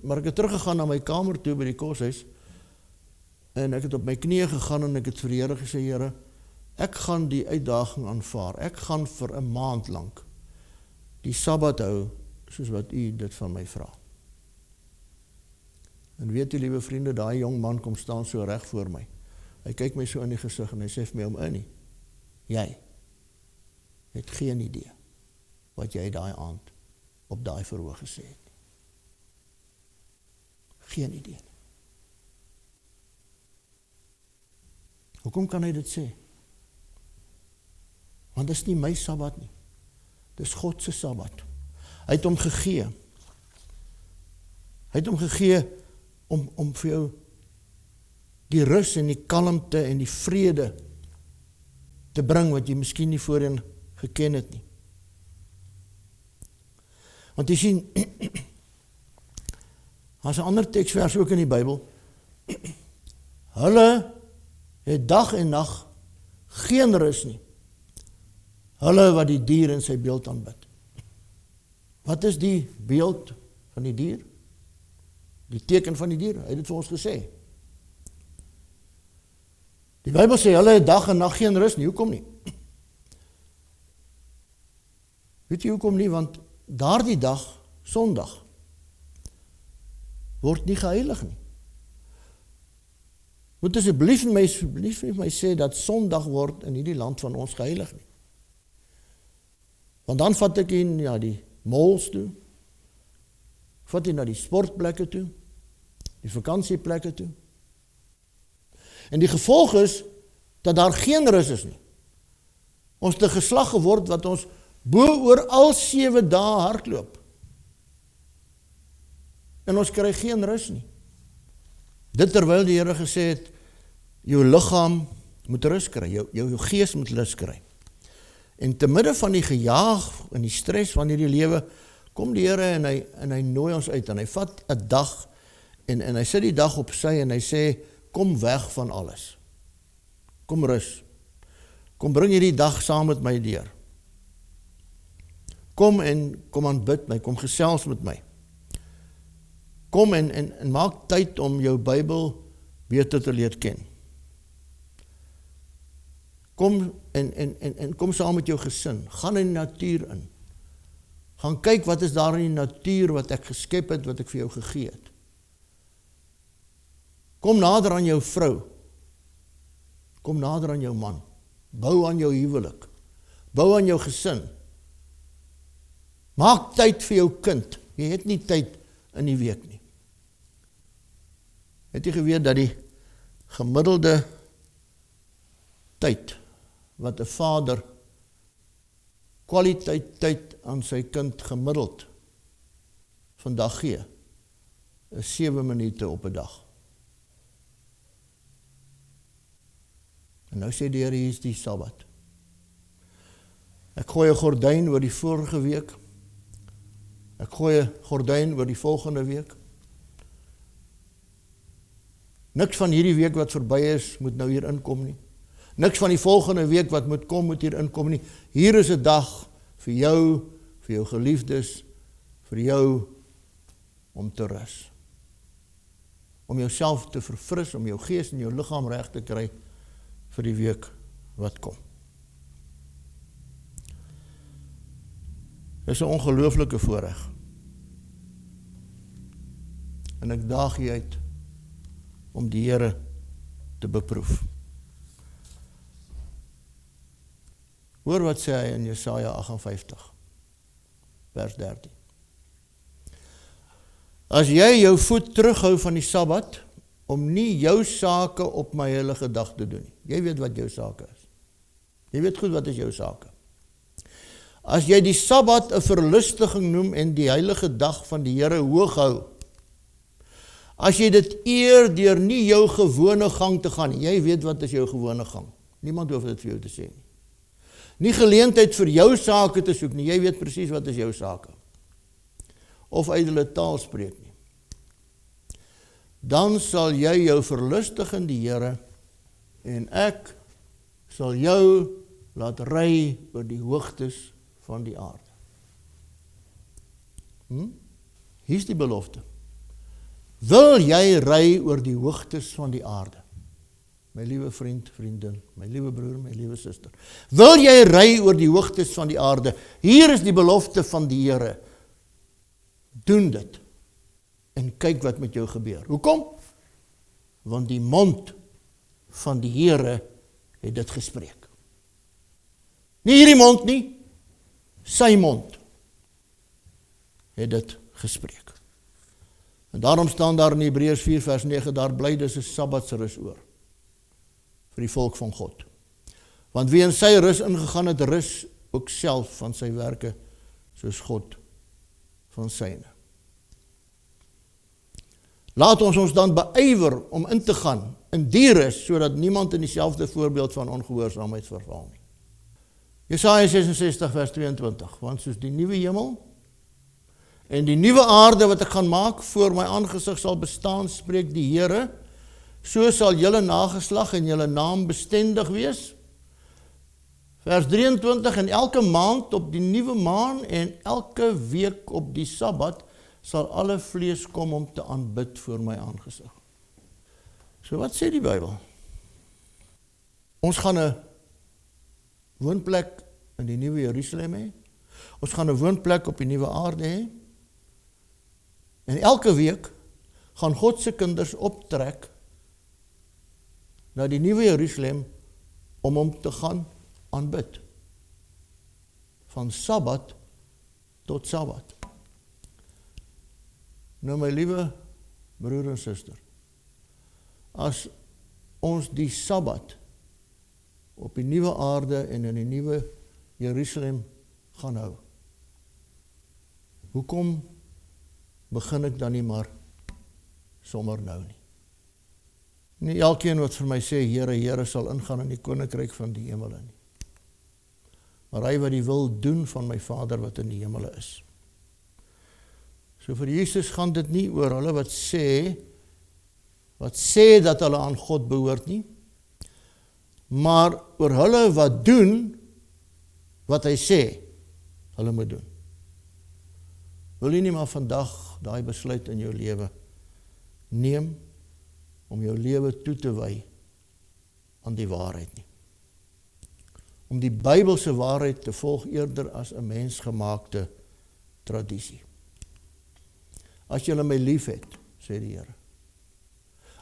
Maar ek het teruggegaan na my kamer toe by die koshuis, en ek het op my knieë gegaan en ek het vir die Here gesê, Here, ek gaan die uitdaging aanvaar, ek gaan vir 'n maand lank die Sabbat hou, soos wat u dit van my vra. En weet u, liewe vriende, daai jong man kom staan so reg voor my. Hy kyk my so in die gesig en hy sê vir my, om in nie, jy het geen idee wat jy daai aand op daai verhoog gesê het. Geen idee. Hoekom kan hy dit sê? Want dit is nie my Sabbat nie. Dit is God se Sabbat. Hy het hom gegee. Hy het hom gegee om vir jou die rus en die kalmte en die vrede te bring wat jy miskien nie voorheen geken het nie. Want jy sien, as 'n ander teksvers ook in die Bybel, hulle het dag en nag geen rus nie. Hulle wat die dier in sy beeld aanbid. Wat is die beeld van die dier? Die teken van die dier, hy het dit vir ons gesê. Die Bybel sê, hulle het dag en nag geen rus nie, hoekom nie? Weet jy hoekom nie? Want daardie dag, Sondag, word nie geheilig nie. Moet asseblief vir my sê dat Sondag word in hierdie land van ons geheilig nie. Want dan vat ek in die malls toe, vat jy na die sportplekke toe, die vakansieplekke toe. En die gevolg is, dat daar geen rus is nie. Ons het 'n geslag geword wat ons bo oor al 7 dae hardloop. En ons kry geen rus nie. Dit terwyl die Here gesê het, jou liggaam moet rus kry, jou gees moet rus kry. En te midde van die gejaag en die stres van hierdie lewe, kom die Here en hy nooi ons uit, en hy vat 'n dag, en hy sit die dag op sy, en hy sê, kom weg van alles. Kom rus. Kom bring hierdie dag saam met my deur. Kom aanbid my, kom gesels met my. Kom en maak tyd om jou Bybel beter te leer ken. Kom en kom saam met jou gesin. Gaan in die natuur in. Gaan kyk wat is daar in die natuur wat ek geskep het, wat ek vir jou gegee het. Kom nader aan jou vrou. Kom nader aan jou man. Bou aan jou huwelik. Bou aan jou gesin. Maak tyd vir jou kind. Jy het nie tyd in die week nie. Het jy geweet dat die gemiddelde tyd wat 'n vader kwaliteit tyd aan sy kind gemiddeld vandag gee, is 7 minute op 'n dag. En nou sê die Here, hier is die Sabbat. Ek gooi 'n gordyn oor die vorige week. Ek gooi 'n gordyn oor die volgende week. Niks van hierdie week wat verby is, moet nou hier inkom nie. Niks van die volgende week wat moet hier inkom nie. Hier is 'n dag vir jou geliefdes, vir jou om te rus. Om jouself te verfris, om jou gees en jou liggaam reg te kry vir die week wat kom. Dit is 'n ongelooflike voorreg. En ek daag jy uit om die Here te beproef. Hoor wat sê hy in Jesaja 58, vers 13. As jy jou voet terughou van die Sabbat, om nie jou sake op my heilige dag te doen nie. Jy weet wat jou sake is. Jy weet goed wat is jou sake. As jy die Sabbat 'n verlustiging noem en die heilige dag van die Here hoog hou, as jy dit eer deur nie jou gewone gang te gaan nie. Jy weet wat is jou gewone gang. Niemand hoef dit vir jou te sê nie. Nie geleentheid vir jou sake te soek nie. Jy weet presies wat is jou sake. Of ydelle taal spreek nie. Dan sal jy jou verlustig in die Here, en ek sal jou laat ry oor die hoogtes van die aarde. Hier is die belofte. Wil jy ry oor die hoogtes van die aarde? My liewe vriend, vriendin, my liewe broer, my liewe suster. Wil jy ry oor die hoogtes van die aarde? Hier is die belofte van die Here. Doen dit. En kyk wat met jou gebeur. Hoekom? Want die mond van die Here het dit gespreek. Nie hierdie mond nie, sy mond het dit gespreek. En daarom staan daar in Hebreërs 4 vers 9, daar bly dus 'n Sabbatsrus oor vir die volk van God. Want wie in sy rus ingegaan het, rus ook self van sy werke, soos God van syne. Laat ons dan beywer om in te gaan in die rus, sodat niemand in dieselfde voorbeeld van ongehoorsaamheid verval nie. Jesaja 66 vers 22, want soos die nuwe hemel en die nuwe aarde wat ek gaan maak voor my aangesig sal bestaan, spreek die Here, so sal julle nageslag en julle naam bestendig wees. Vers 23, en elke maand op die nuwe maan en elke week op die Sabbat sal alle vlees kom om te aanbid voor my aangesig. So wat sê die Bybel? Ons gaan 'n woonplek in die nuwe Jerusalem hê. Ons gaan 'n woonplek op die nuwe aarde hê. En elke week gaan God se kinders optrek na die nuwe Jerusalem om hom te gaan aanbid. Van Sabbat tot Sabbat. Nou my liewe broer en suster, as ons die Sabbat op die nuwe aarde en in die nuwe Jerusalem gaan hou, hoekom begin ek dan nie maar sommer nou nie? Nie elkeen wat vir my sê, Here, Here, sal ingaan in die koninkryk van die hemele nie. Maar hy wat die wil doen van my Vader wat in die hemele is. So vir Jesus gaan dit nie oor hulle wat sê dat hulle aan God behoort nie, maar oor hulle wat doen wat hy sê hulle moet doen. Wil jy nie maar vandag daai besluit in jou lewe neem om jou lewe toe te wy aan die waarheid nie? Om die Bybelse waarheid te volg eerder as 'n mensgemaakte tradisie. As jy my lief het, sê die Here.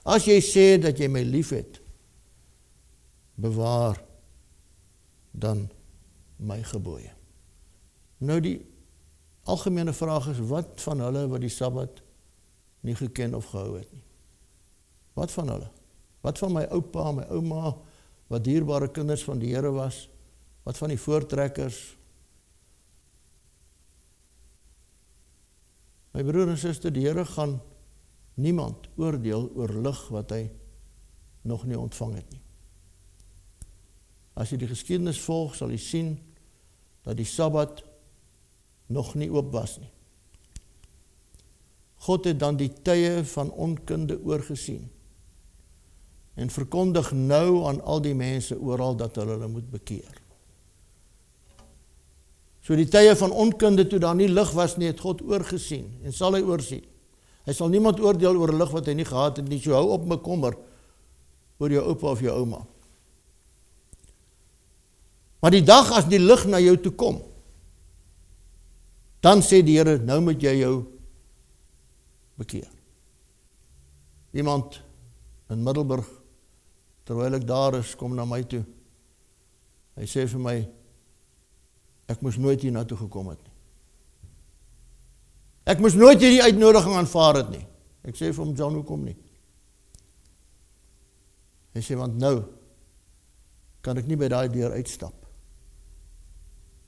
As jy sê dat jy my lief het, bewaar dan my gebooie. Nou die algemene vraag is, wat van hulle wat die Sabbat nie geken of gehou het nie? Wat van hulle? Wat van my oupa, my ouma, wat dierbare kinders van die Here was? Wat van die voortrekkers? My broer en suster, die Here gaan niemand oordeel oor lig wat hy nog nie ontvang het nie. As jy die geskiedenis volg, sal jy sien dat die Sabbat nog nie oop was nie. God het dan die tye van onkunde oorgesien en verkondig nou aan al die mense oral dat hulle moet bekeer. So die tye van onkunde toe daar nie lig was nie, het God oorgesien en sal hy oorsien. Hy sal niemand oordeel oor 'n lig wat hy nie gehad het nie, so hou op bekommer oor jou oupa of jou ouma. Maar die dag as die lig na jou toe kom, dan sê die Here, nou moet jy jou bekeer. Iemand in Middelburg, terwyl ek daar is, kom na my toe. Hy sê vir my, ek moes nooit hier na toe gekom het nie. Ek moes nooit hierdie uitnodiging aanvaar het nie. Ek sê vir hom, John, hoekom nie? Hy sê, want nou kan ek nie by daai deur uitstap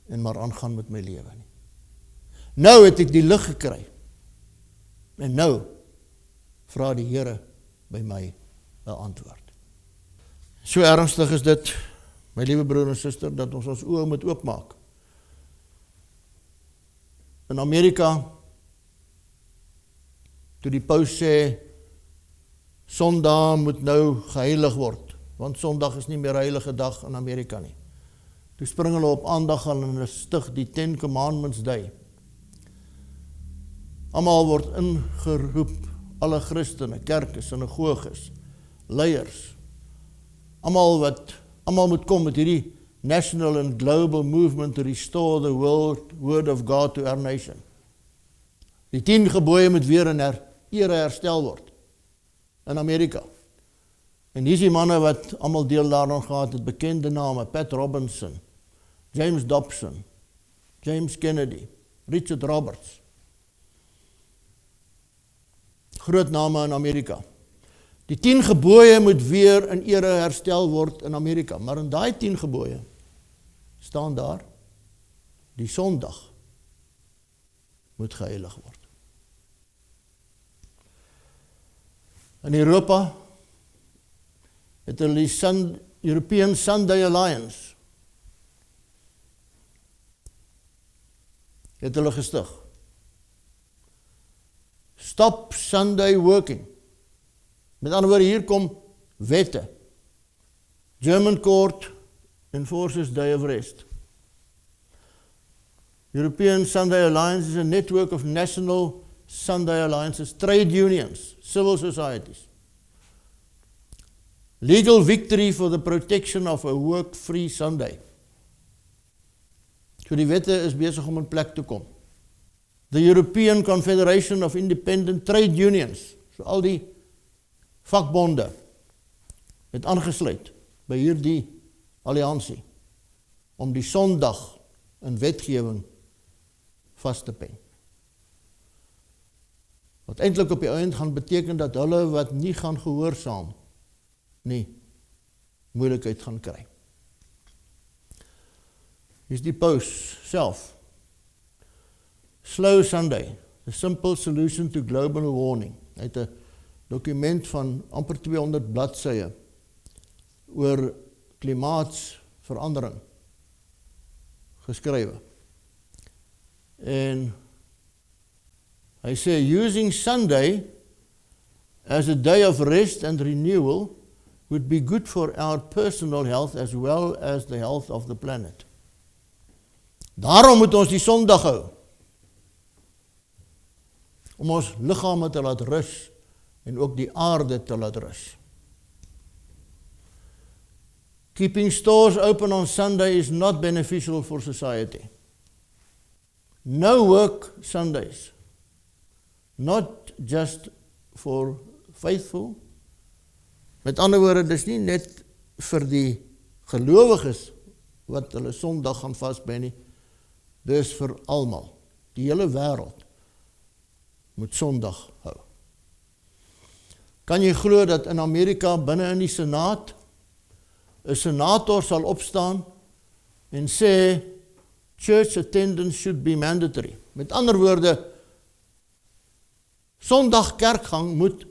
en maar aangaan met my lewe nie. Nou het ek die lig gekry. En nou vra die Here by my 'n antwoord. So ernstig is dit, my liewe broer en suster, dat ons oë moet oopmaak. In Amerika, toe die paus sê, Sondag moet nou geheilig word, want Sondag is nie meer 'n heilige dag in Amerika nie. Toe spring hulle op aandag aan en hulle stig die 10 Commandments Day. Almal word ingeroep, alle Christene, kerke, sinagoges, leiers, almal moet kom met hierdie national and global movement to restore the word of God to our nation. Die 10 gebooie moet weer in ere herstel word in Amerika. En hier is die manne wat almal deel daaraan gehad het, bekende name, Pat Robinson, James Dobson, James Kennedy, Richard Roberts. Groot name in Amerika. Die 10 gebooie moet weer in ere herstel word in Amerika, maar in daai 10 gebooie staan daar, die Sondag moet geheilig word. In Europa het hulle die European Sunday Alliance het hulle gestig. Stop Sunday working. Met ander woorde, hier kom wette. German court enforces day of rest. European Sunday Alliance is a network of national Sunday alliances, trade unions, civil societies. Legal victory for the protection of a work-free Sunday. So die wette is besig om in plek te kom. The European Confederation of Independent Trade Unions, so al die vakbonde, het aangesluit by hierdie alliansie, om die Sondag in wetgewing vas te pen. Wat eintlik op die eind gaan beteken dat hulle wat nie gaan gehoorsaam nie, moeilikheid gaan kry. Hier is die paus self. Slow Sunday, the simple solution to global warming. Hy het 'n dokument van amper 200 bladsye oor klimaatsverandering geskrywe. En hy sê, using Sunday as a day of rest and renewal would be good for our personal health as well as the health of the planet. Daarom moet ons die Sondag hou, om ons liggame te laat rus en ook die aarde te laat rus. Keeping stores open on Sunday is not beneficial for society. No work Sundays. Not just for faithful. Met ander woorde, dis nie net vir die gelowiges wat hulle Sondag gaan vasbê nie. Dis vir almal. Die hele wêreld moet Sondag hou. Kan jy glo dat in Amerika binne in die Senaat 'n senator sal opstaan en sê church attendance should be mandatory. Met ander woorde, Sondag kerkgang moet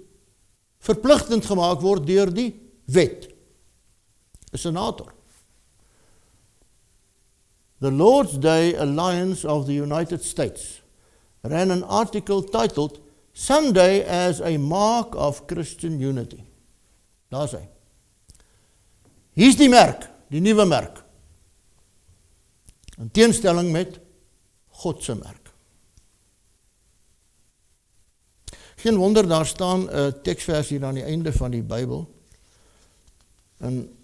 verpligtend gemaak word deur die wet. 'n Senator. The Lord's Day Alliance of the United States ran an article titled Sunday as a Mark of Christian Unity. Daar sê. Hier is die merk, die nuwe merk. In teenstelling met God se merk. Geen wonder, daar staan 'n teksvers hier aan die einde van die Bybel, in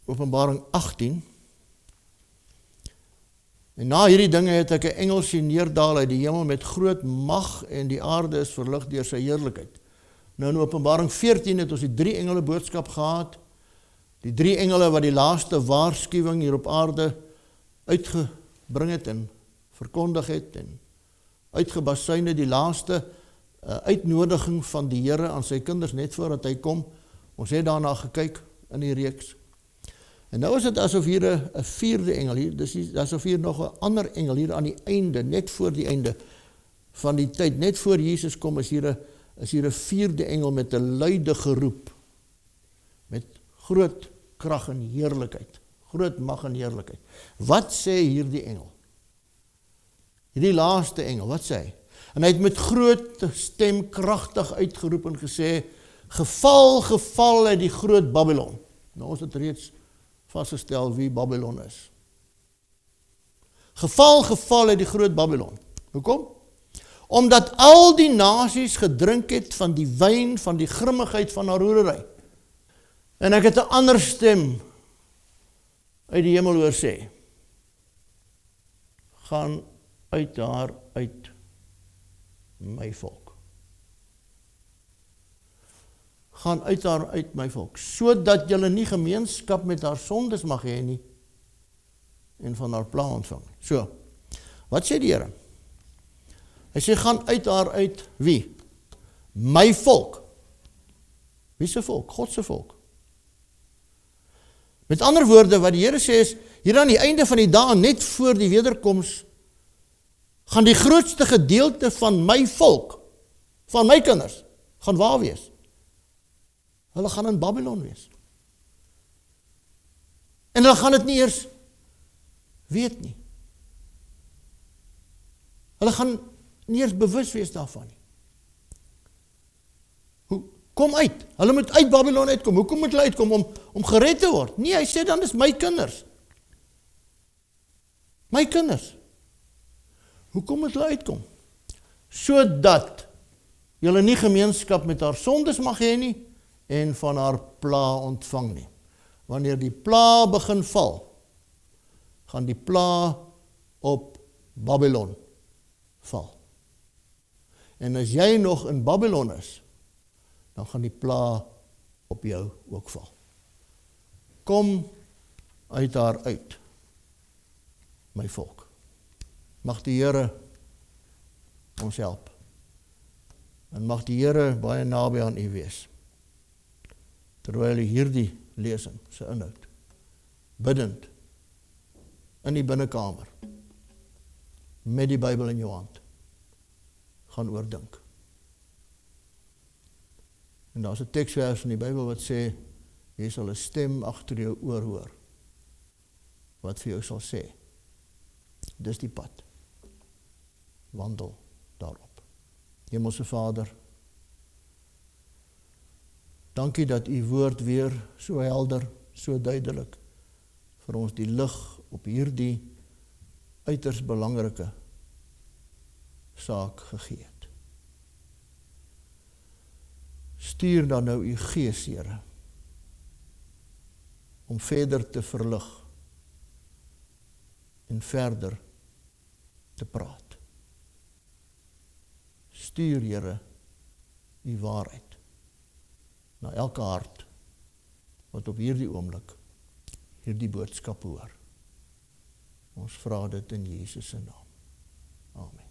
Openbaring 18. En na hierdie dinge het ek 'n engel sien neerdal uit die hemel met groot mag en die aarde is verlig deur sy heerlikheid. Nou in Openbaring 14 het ons die 3 engele boodskap gehad. Die 3 engele wat die laaste waarskuwing hier op aarde uitgebring het en verkondig het en uitgebasuin het, die laaste uitnodiging van die Here aan sy kinders net voordat hy kom. Ons het daarna gekyk in die reeks. En nou is dit asof hier 'n 4de engel hier, dis asof hier nog 'n ander engel hier aan die einde, net voor die einde van die tyd, net voor Jesus kom, is hier 'n 4de engel met 'n luide geroep, met groot krag en heerlikheid, groot mag en heerlikheid. Wat sê hierdie engel? Hierdie laaste engel, wat sê hy? En hy het met groot stem kragtig uitgeroep en gesê, geval, geval uit die groot Babylon. Nou ons het reeds vasgestel wie Babylon is. Geval, geval uit die groot Babylon. Hoekom? Omdat al die nasies gedrink het van die wyn van die grimmigheid van haar hoerery. En ek het 'n ander stem uit die hemel hoor sê, gaan uit haar uit my volk. Gaan uit haar uit my volk, sodat julle nie gemeenskap met haar sondes mag hê nie en van haar pla ontvang. So, wat sê die Here? Hy sê, gaan uit haar uit wie? My volk. Wie se volk? God se volk. Met ander woorde, wat die Here sê is, hier aan die einde van die dae, net voor die wederkoms, gaan die grootste gedeelte van my volk, van my kinders, gaan waar wees? Hulle gaan in Babylon wees. En hulle gaan dit nie eers weet nie. Hulle gaan nie eers bewus wees daarvan nie. Kom uit. Hulle moet uit Babylon uitkom. Hoekom moet hulle uitkom? Om gered te word? Nee, hy sê dan is my kinders. My kinders. Hoekom moet hulle uitkom? Sodat julle nie gemeenskap met haar sondes mag hê nie en van haar pla ontvang nie. Wanneer die pla begin val, gaan die pla op Babylon val. En as jy nog in Babylon is, dan gaan die pla op jou ook val. Kom uit haar uit, my volk. Mag die Here ons help. En mag die Here baie naby aan u wees. Terwyl u hierdie lesing, se inhoud, bidend, in die binnekamer, met die Bybel in jou hand, gaan oordink. En daar is 'n teksvers in die Bybel wat sê, jy sal 'n stem agter jou oor hoor, wat vir jou sal sê, dis die pad, wandel daarop. Hemelse Vader, dankie dat u woord weer so helder, so duidelik, vir ons die lig op hierdie uiters belangrike saak gegee het. Stuur dan nou u Gees, Here, om verder te verlig en verder te praat. Stuur, Here, u waarheid na elke hart wat op hierdie oomblik hierdie boodskap hoor. Ons vra dit in Jesus se naam. Amen.